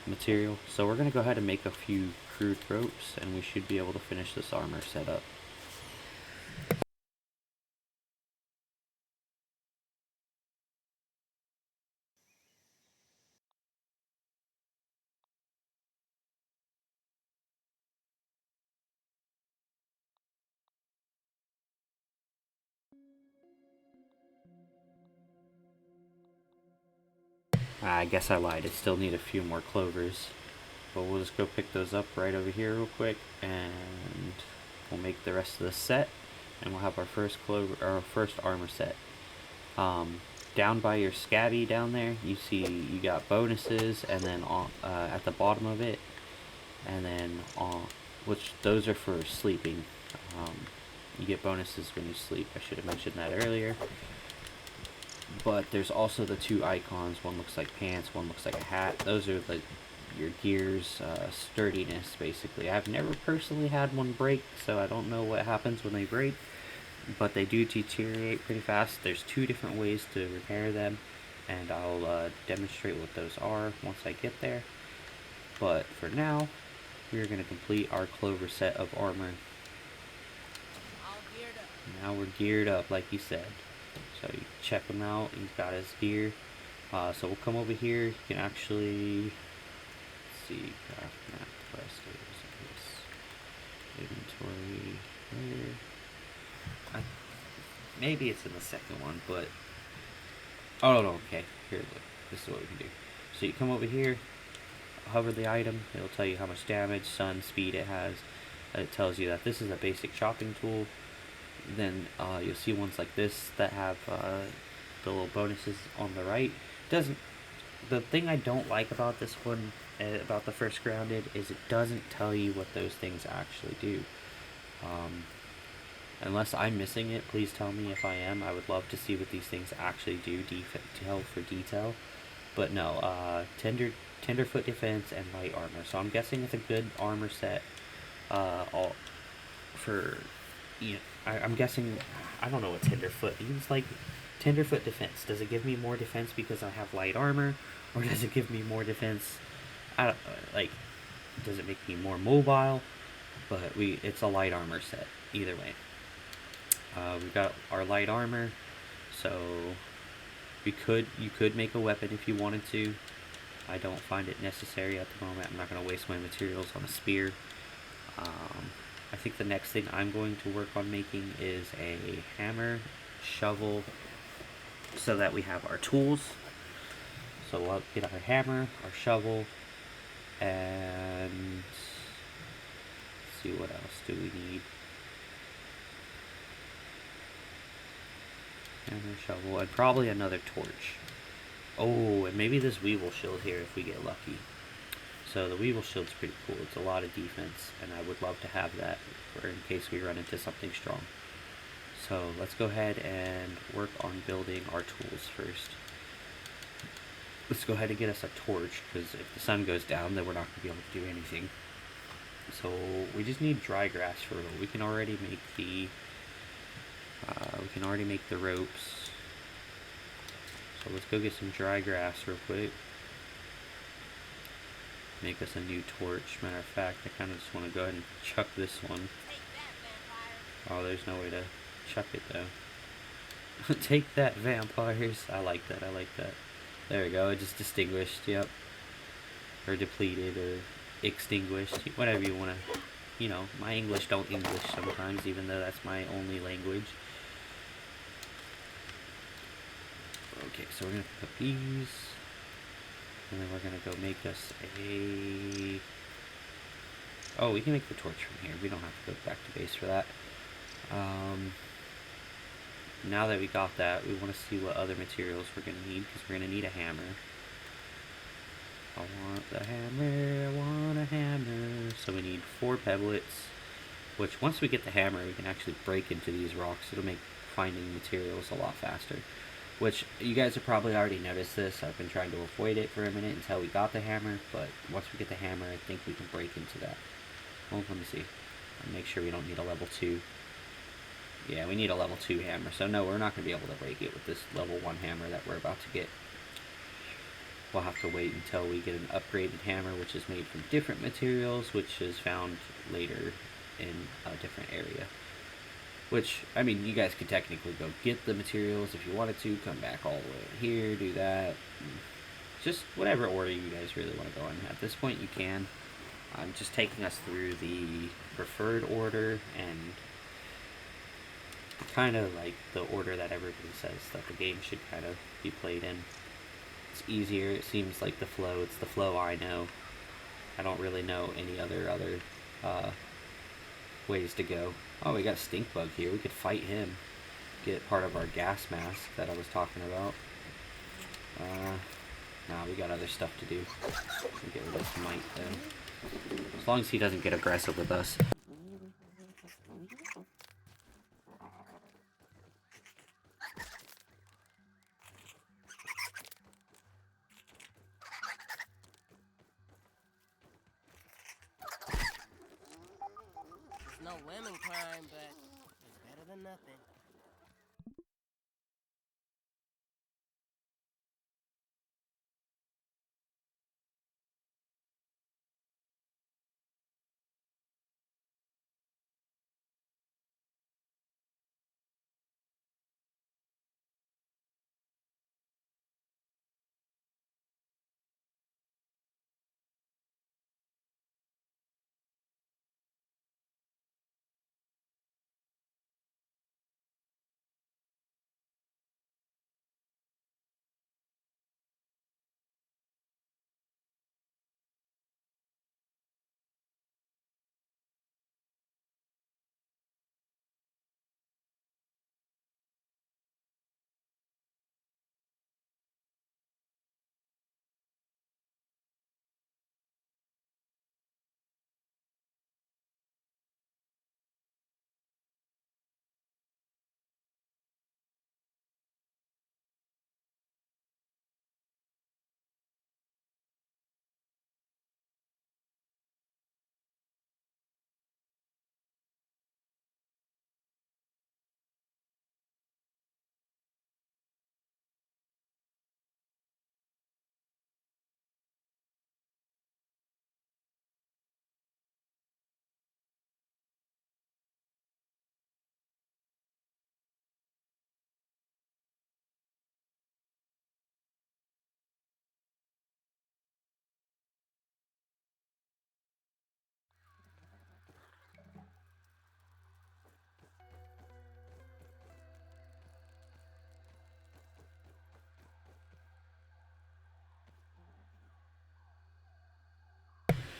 material. So we're going to go ahead and make a few crude ropes, and we should be able to finish this armor setup. I guess I lied, I still need a few more clovers. But we'll just go pick those up right over here real quick, and we'll make the rest of the set, and we'll have our first armor set. Down by your scabby down there, you see you got bonuses, and then at the bottom of it, and then which those are for sleeping. You get bonuses when you sleep. I should have mentioned that earlier. But there's also the two icons. One looks like pants, one looks like a hat. Those are like your gear's sturdiness, basically. I've never personally had one break, so I don't know what happens when they break, but they do deteriorate pretty fast. There's two different ways to repair them, and I'll demonstrate what those are once I get there. But for now, we're going to complete our clover set of armor. All geared up. Now we're geared up, like he said. So you check him out, he's got his gear. So we'll come over here, you can actually see, craft map, quest, inventory, where? Maybe it's in the second one, but, oh no, okay, here, look, this is what we can do. So you come over here, hover the item, it'll tell you how much damage, stun, speed it has. It tells you that this is a basic chopping tool. Then you'll see ones like this that have the little bonuses on the right. The thing I don't like about this one, about the first grounded, is it doesn't tell you what those things actually do. Unless I'm missing it, please tell me if I am. I would love to see what these things actually do, for detail. But no, tenderfoot defense and light armor. So I'm guessing it's a good armor set. I'm guessing, I don't know what tenderfoot means. Like, tenderfoot defense, does it give me more defense because I have light armor, or does it give me more defense, does it make me more mobile? But it's a light armor set either way. We've got our light armor, so you could make a weapon if you wanted to. I don't find it necessary at the moment. I'm not going to waste my materials on a spear. I think the next thing I'm going to work on making is a hammer, shovel, so that we have our tools. So we'll get our hammer, our shovel, and let's see, what else do we need? Hammer, shovel, and probably another torch. Oh, and maybe this weevil shield here if we get lucky. So the weevil shield's pretty cool. It's a lot of defense, and I would love to have that for in case we run into something strong. So let's go ahead and work on building our tools first. Let's go ahead and get us a torch, because if the sun goes down, then we're not going to be able to do anything. So we just need dry grass for it. We can already make the ropes. So let's go get some dry grass real quick. Make us a new torch. Matter of fact, I kind of just want to go ahead and chuck this one. Take that, vampire. Oh, there's no way to chuck it though. Take that, vampires. I like that. There we go. It just distinguished. Yep. Or depleted, or extinguished. Whatever you want to. You know, my English don't English sometimes, even though that's my only language. Okay, so we're gonna pick up these. And then we're going to go make us a... Oh, we can make the torch from here. We don't have to go back to base for that. Now that we got that, we want to see what other materials we're going to need, because we're going to need a hammer. I want a hammer. So we need 4 pebblets, which once we get the hammer, we can actually break into these rocks. It'll make finding materials a lot faster. which you guys have probably already noticed this. I've been trying to avoid it for a minute until we got the hammer, but once we get the hammer, I think we can break into that. Well, let me see. Make sure we don't need a level 2. Yeah, we need a level 2 hammer, so no, we're not going to be able to break it with this level 1 hammer that we're about to get. We'll have to wait until we get an upgraded hammer, which is made from different materials, which is found later in a different area. Which, I mean, you guys could technically go get the materials if you wanted to, come back all the way here, do that. Just whatever order you guys really want to go in. At this point, you can. I'm just taking us through the preferred order and kind of like the order that everybody says that the game should kind of be played in. It's easier, it seems like the flow. It's the flow I know. I don't really know any other ways to go. Oh, we got a stink bug here. We could fight him. Get part of our gas mask that I was talking about. Nah, we got other stuff to do. We'll get rid of this mite though. As long as he doesn't get aggressive with us. It's no lemon crime, but it's better than nothing.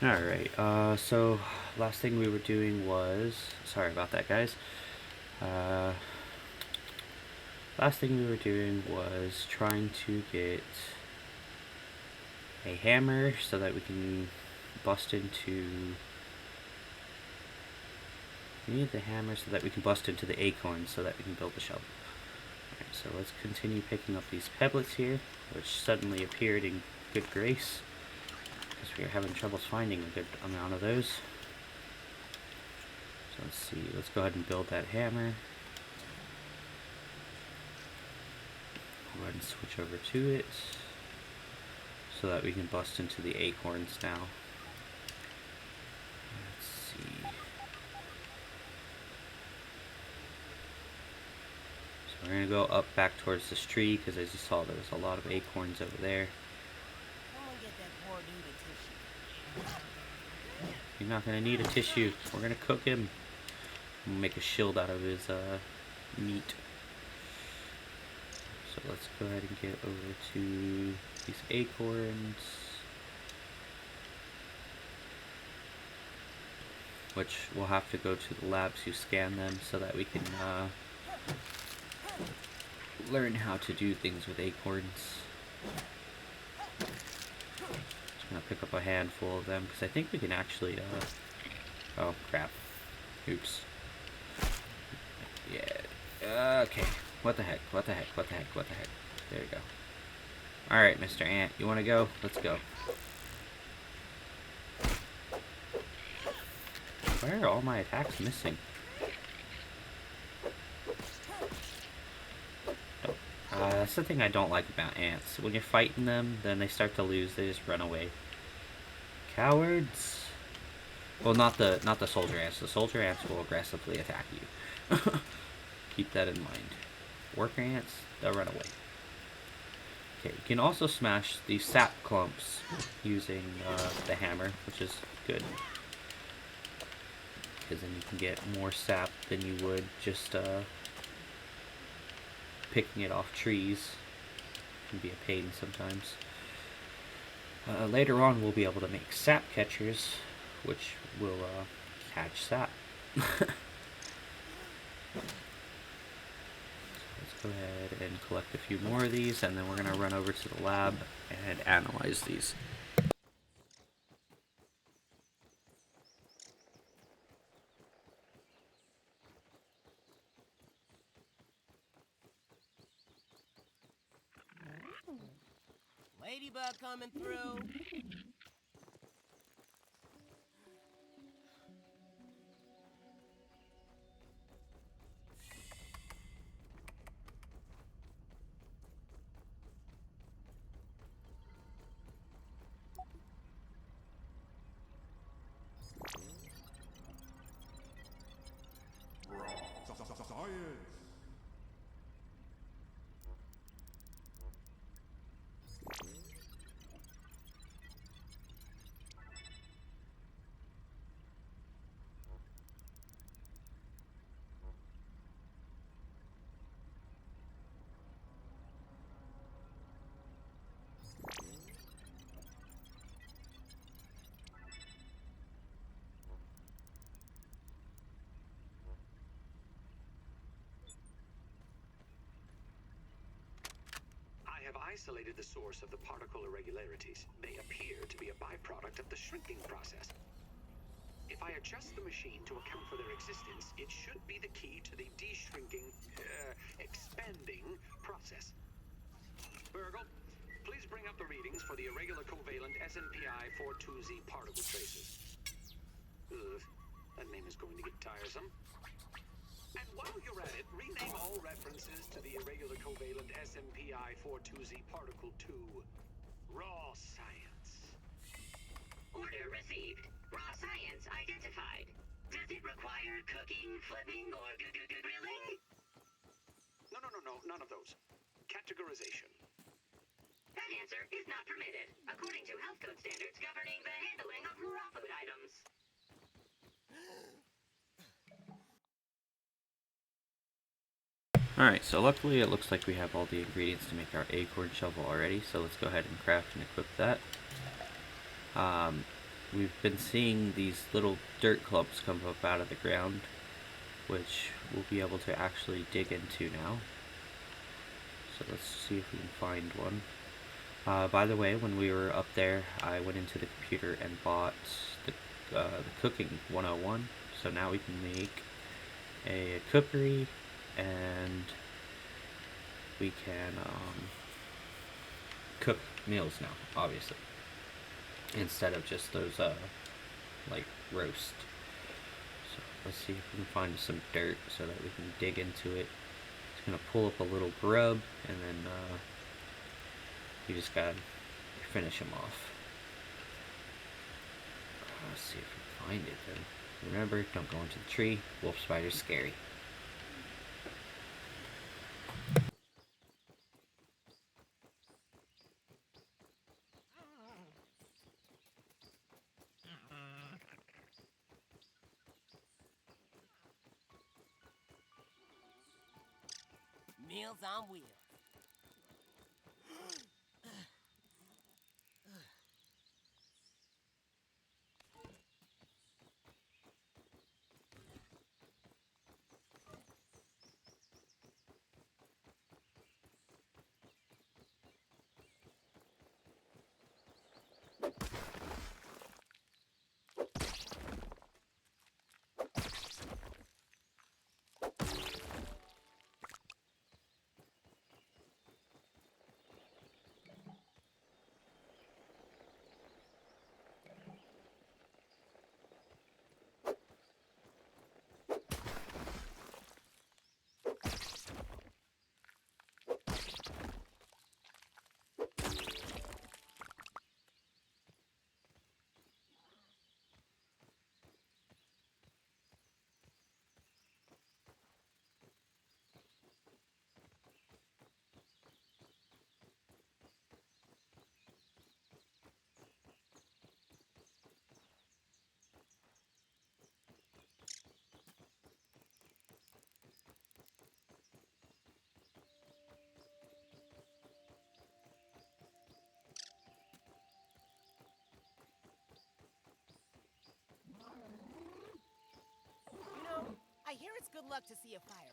Alright, so last thing we were doing was, sorry about that guys, last thing we were doing was trying to get a hammer so that we can bust into, we need the hammer so that we can bust into the acorns so that we can build the shovel. Alright, so let's continue picking up these pebblets here, which suddenly appeared in good grace. We are having troubles finding a good amount of those. So let's see, let's go ahead and build that hammer. Go ahead and switch over to it so that we can bust into the acorns now. Let's see. So we're going to go up back towards this tree because as you saw there was a lot of acorns over there. You're not going to need a tissue. We're going to cook him. We'll make a shield out of his meat. So let's go ahead and get over to these acorns. Which we'll have to go to the lab to scan them so that we can learn how to do things with acorns. I'm gonna pick up a handful of them because I think we can actually oh crap, oops, yeah, okay, what the heck, There you go. Alright, Mr. Ant, you want to go? Let's go. Why are all my attacks missing? That's the thing I don't like about ants. When you're fighting them, then they start to lose. They just run away. Cowards. Well, not the soldier ants. The soldier ants will aggressively attack you. Keep that in mind. Worker ants, they'll run away. Okay, you can also smash these sap clumps using the hammer, which is good. Because then you can get more sap than you would just picking it off trees. Can be a pain sometimes. Later on we'll be able to make sap catchers, which will catch sap. So let's go ahead and collect a few more of these, and then we're going to run over to the lab and analyze these. Ladybug coming through. Science! I have isolated the source of the particle irregularities. They appear to be a byproduct of the shrinking process. If I adjust the machine to account for their existence, it should be the key to the de-shrinking, expanding process. Burgle, please bring up the readings for the irregular covalent SNPI 42Z particle traces. Ugh, that name is going to get tiresome. And while you're at it, rename all references to the irregular covalent SNPI 42Z particle to raw science. Order received. Raw science identified. Does it require cooking, flipping, or grilling? No, none of those. Categorization. That answer is not permitted, according to health code standards governing the handling of raw food items. Alright, so luckily it looks like we have all the ingredients to make our acorn shovel already, so let's go ahead and craft and equip that. We've been seeing these little dirt clumps come up out of the ground, which we'll be able to actually dig into now. So let's see if we can find one. By the way, when we were up there, I went into the computer and bought the cooking 101, so now we can make a cookery, and we can cook meals now, obviously, instead of just those like roast. So let's see if we can find some dirt so that we can dig into it. It's gonna pull up a little grub, and then you just gotta finish them off. Let's see if we can find it then. Remember, don't go into the tree. Wolf spider's scary. Meals on wheels. good luck to see a firefly.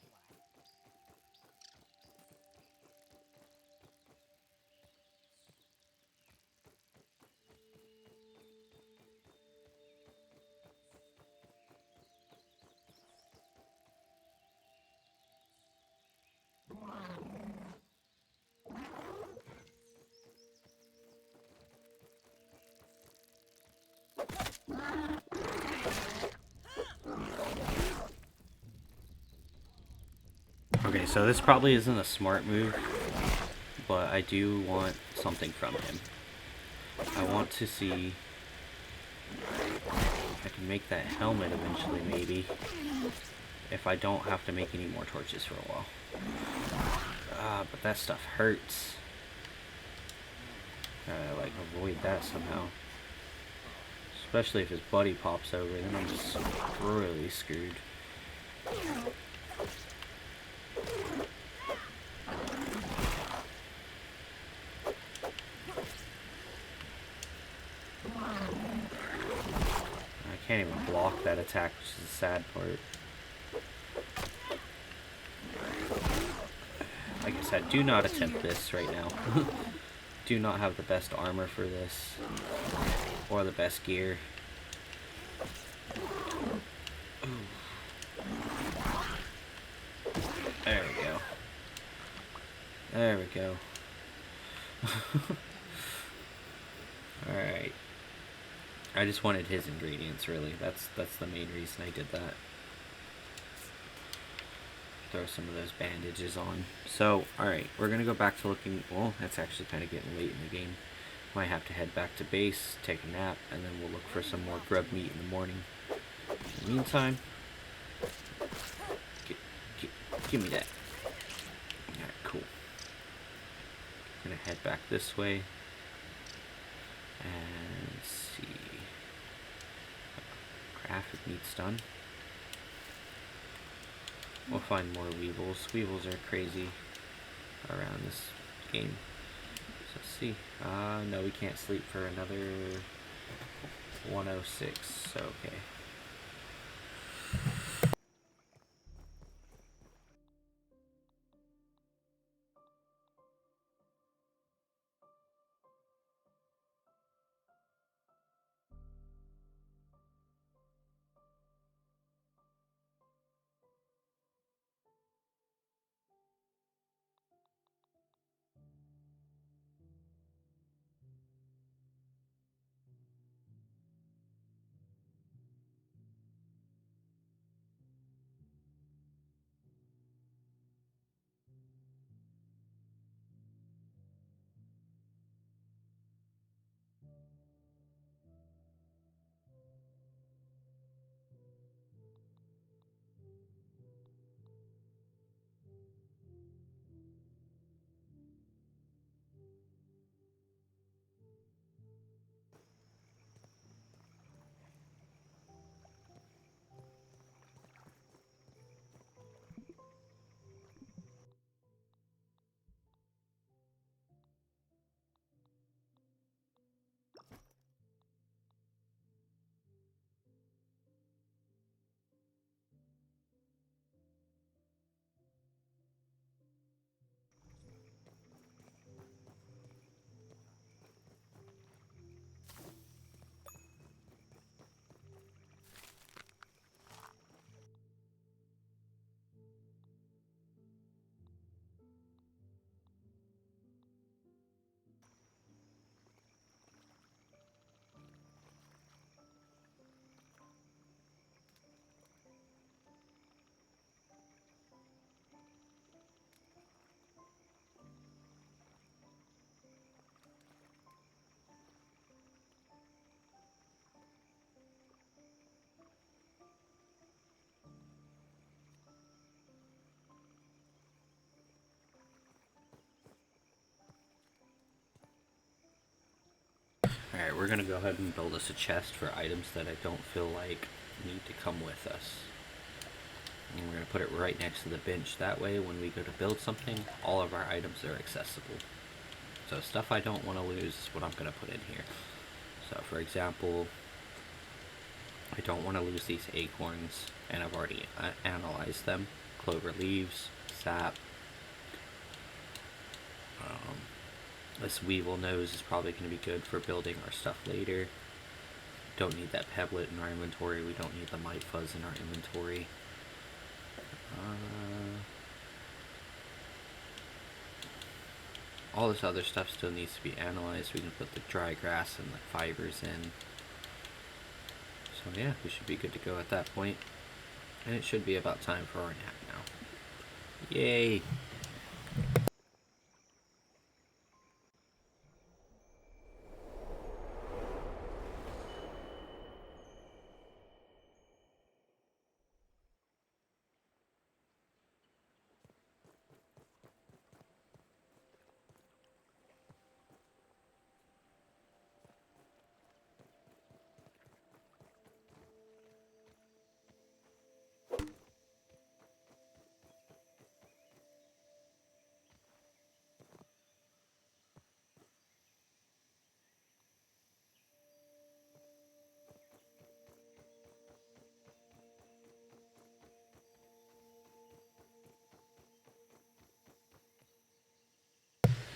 Okay, so this probably isn't a smart move, but I do want something from him. I want to see if I can make that helmet eventually, maybe. If I don't have to make any more torches for a while. But that stuff hurts. Gotta, like, avoid that somehow. Especially if his buddy pops over, then I'm just really screwed. I can't even block that attack, which is the sad part. Like I said, do not attempt this right now. Do not have the best armor for this. Or the best gear. There we go. There we go. Alright. I just wanted his ingredients, really. That's the main reason I did that. Throw some of those bandages on. So, alright, we're gonna go back to looking. Well, that's actually kind of getting late in the game. Might have to head back to base, take a nap, and then we'll look for some more grub meat in the morning. In the meantime, give me that. Alright, cool. Gonna head back this way. And let's see. Crafted meat's done. We'll find more weevils. Weevils are crazy around this game. So let's see. No, we can't sleep for another 106. Okay. Alright, we're gonna go ahead and build us a chest for items that I don't feel like need to come with us. And we're gonna put it right next to the bench. That way, when we go to build something, all of our items are accessible. So stuff I don't want to lose is what I'm gonna put in here. So for example, I don't want to lose these acorns, and I've already analyzed them. Clover leaves, sap. This weevil nose is probably going to be good for building our stuff later. Don't need that pebblet in our inventory. We don't need the mite fuzz in our inventory. All this other stuff still needs to be analyzed. We can put the dry grass and the fibers in. So yeah, we should be good to go at that point. And it should be about time for our nap now. Yay!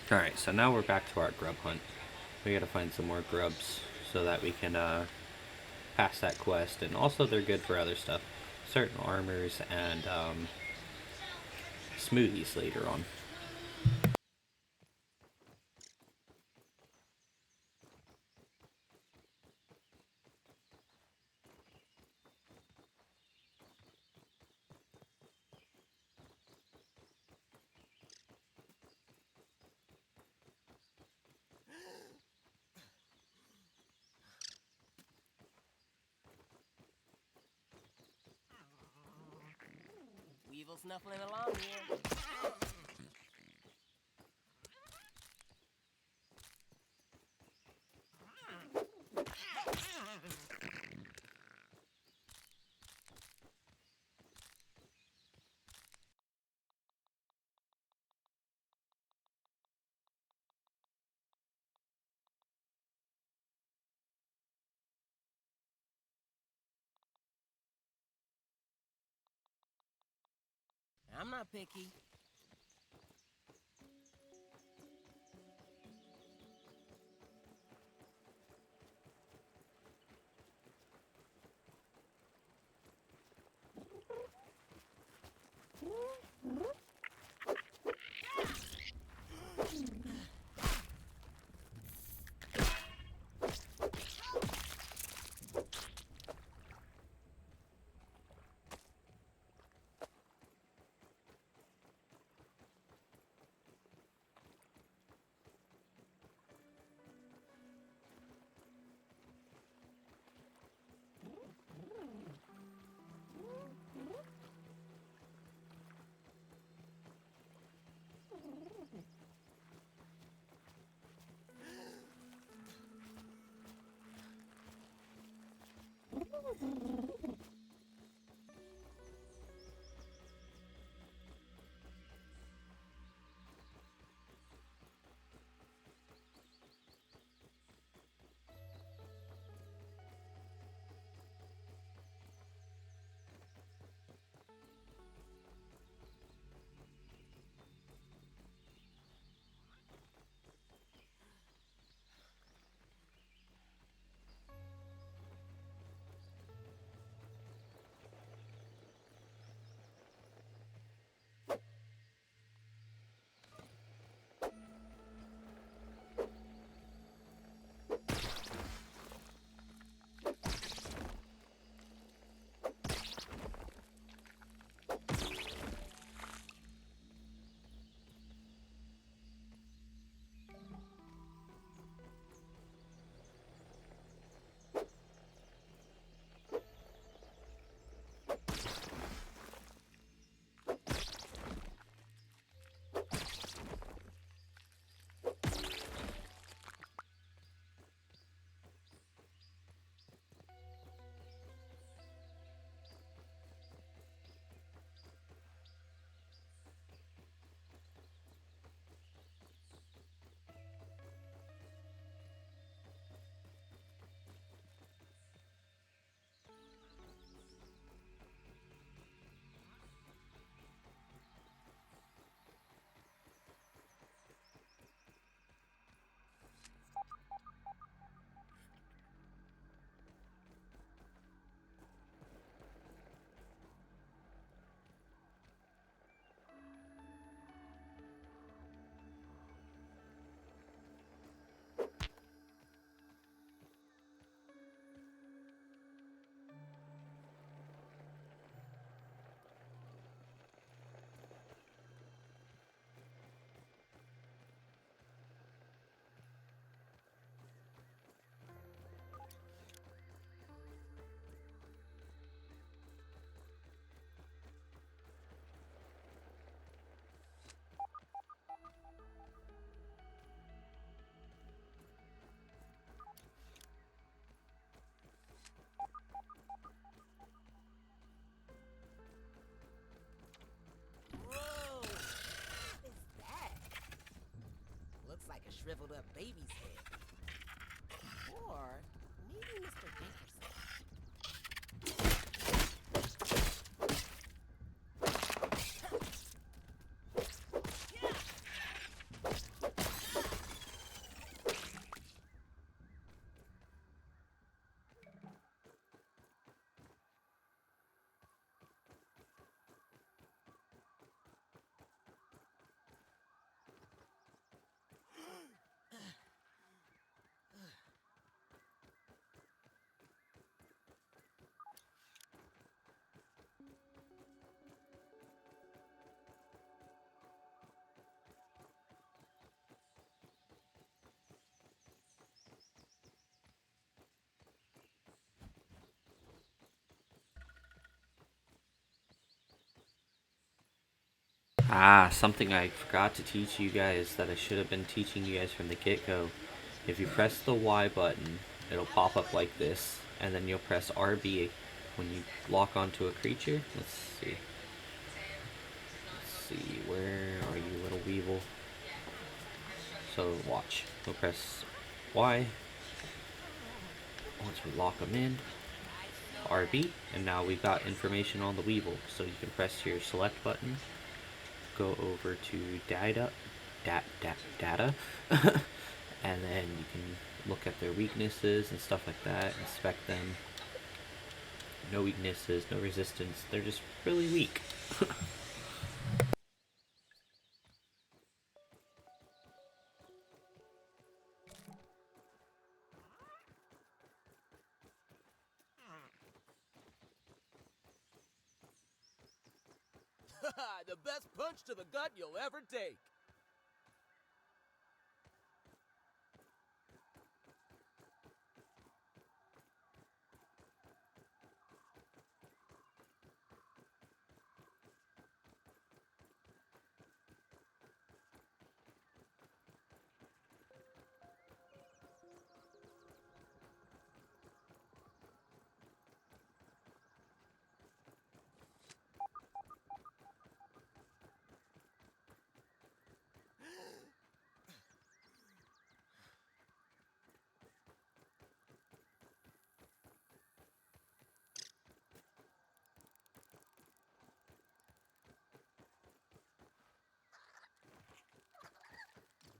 Alright, so now we're back to our grub hunt. We gotta find some more grubs so that we can pass that quest, and also they're good for other stuff. Certain armors and smoothies later on. Weevil snuffling along here. I'm not picky. baby's head. Or maybe Mr. Dickerson. Ah, something I forgot to teach you guys that I should have been teaching you guys from the get-go. If you press the Y button, it'll pop up like this, and then you'll press RB when you lock onto a creature. Let's see. Let's see, where are you, little weevil? So watch. We'll press Y. Once we lock them in, RB, and now we've got information on the weevil. So you can press your select button, go over to data, and then you can look at their weaknesses and stuff like that, inspect them. No weaknesses, no resistance, they're just really weak. The best punch to the gut you'll ever take.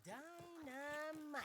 Dynamite.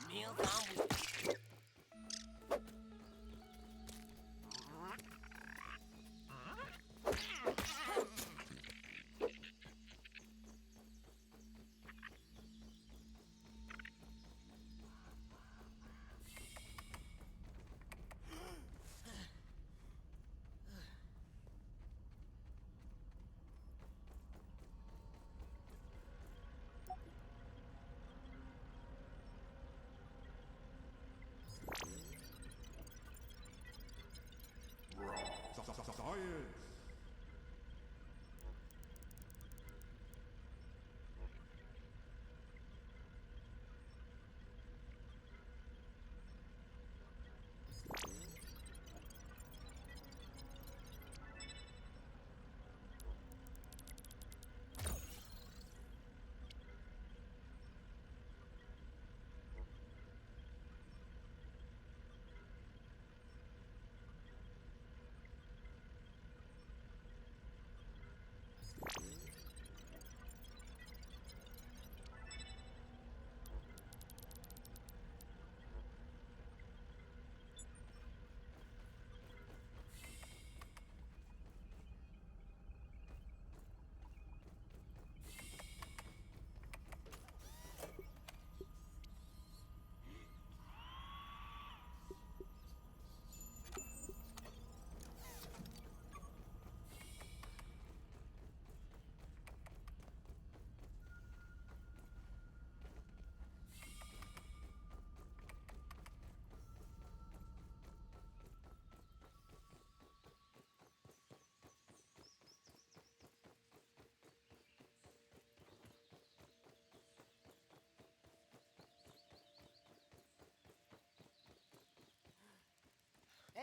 Meals on wheels. Science!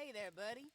Hey there, buddy.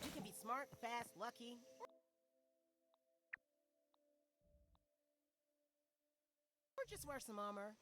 You can be smart, fast, lucky, or just wear some armor.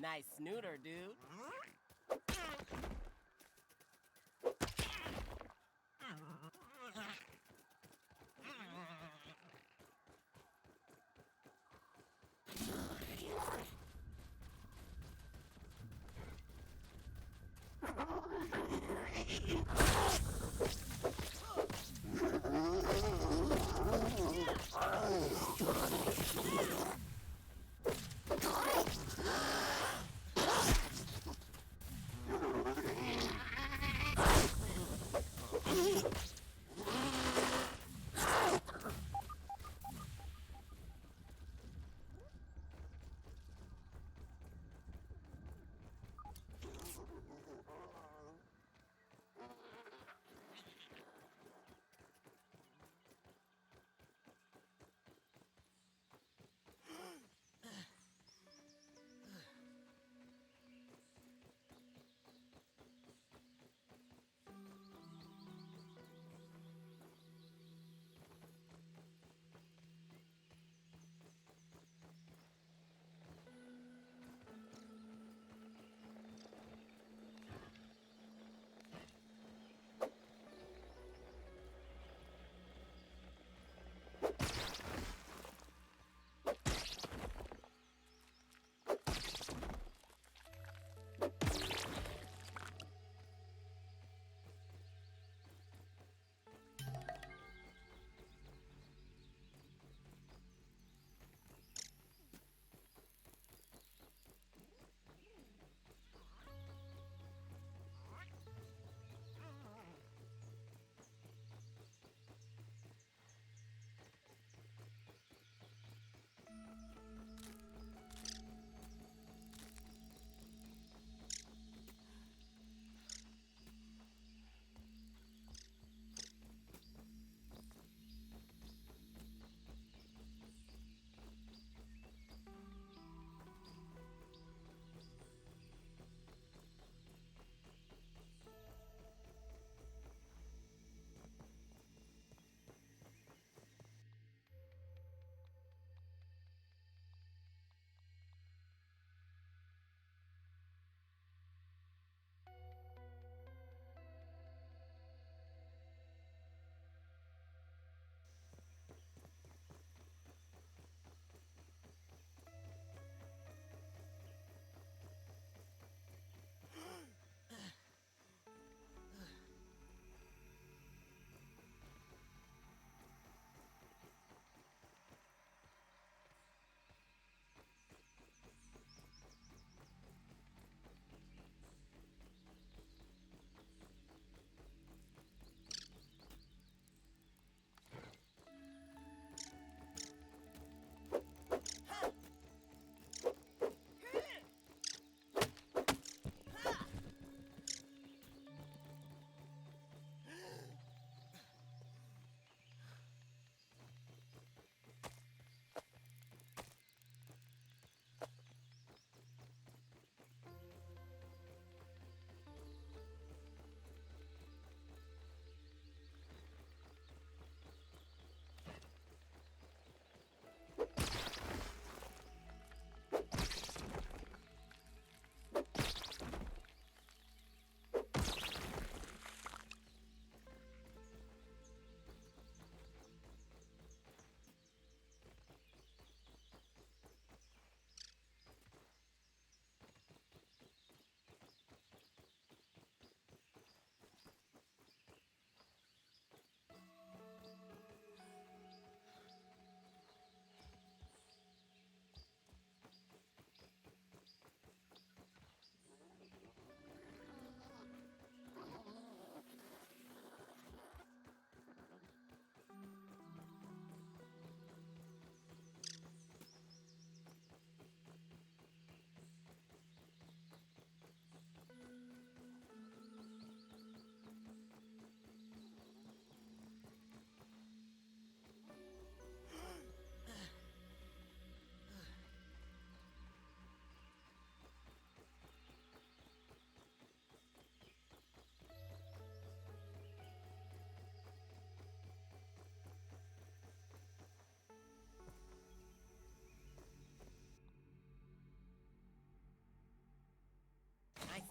Nice snooter, dude.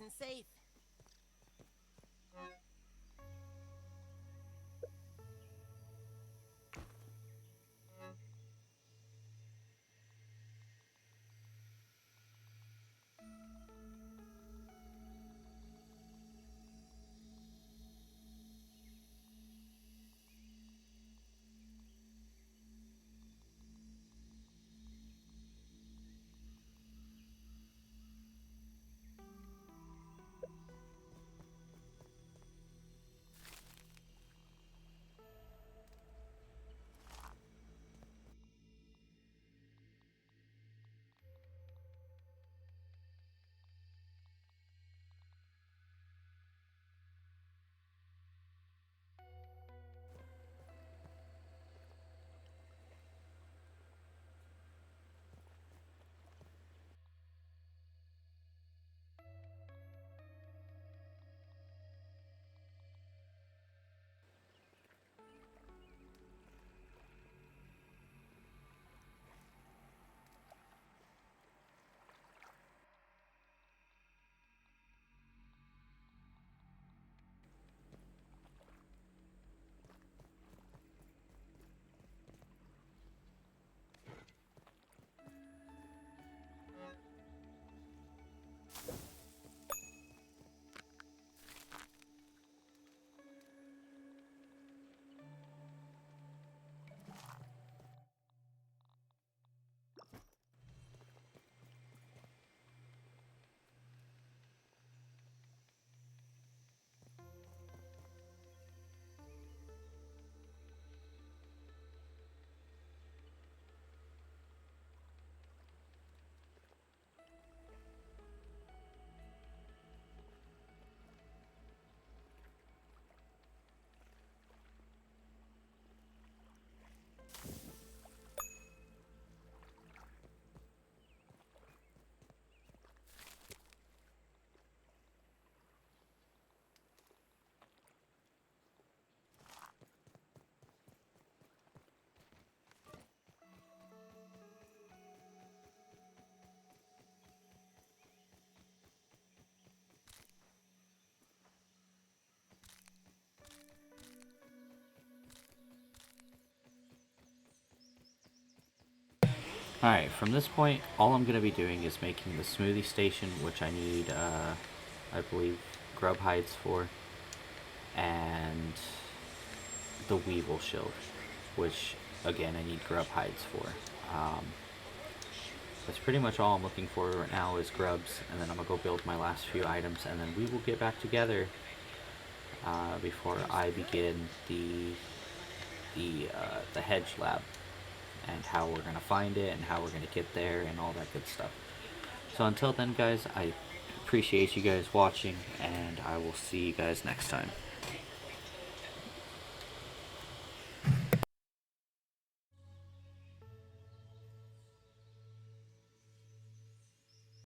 and safe. Alright, from this point, all I'm going to be doing is making the smoothie station, which I need, I believe, grub hides for, and the weevil shield, which, again, I need grub hides for. That's pretty much all I'm looking for right now is grubs, and then I'm going to go build my last few items, and then we will get back together before I begin the hedge lab, and how we're going to find it and how we're going to get there and all that good stuff. So until then, guys, I appreciate you guys watching, and I will see you guys next time.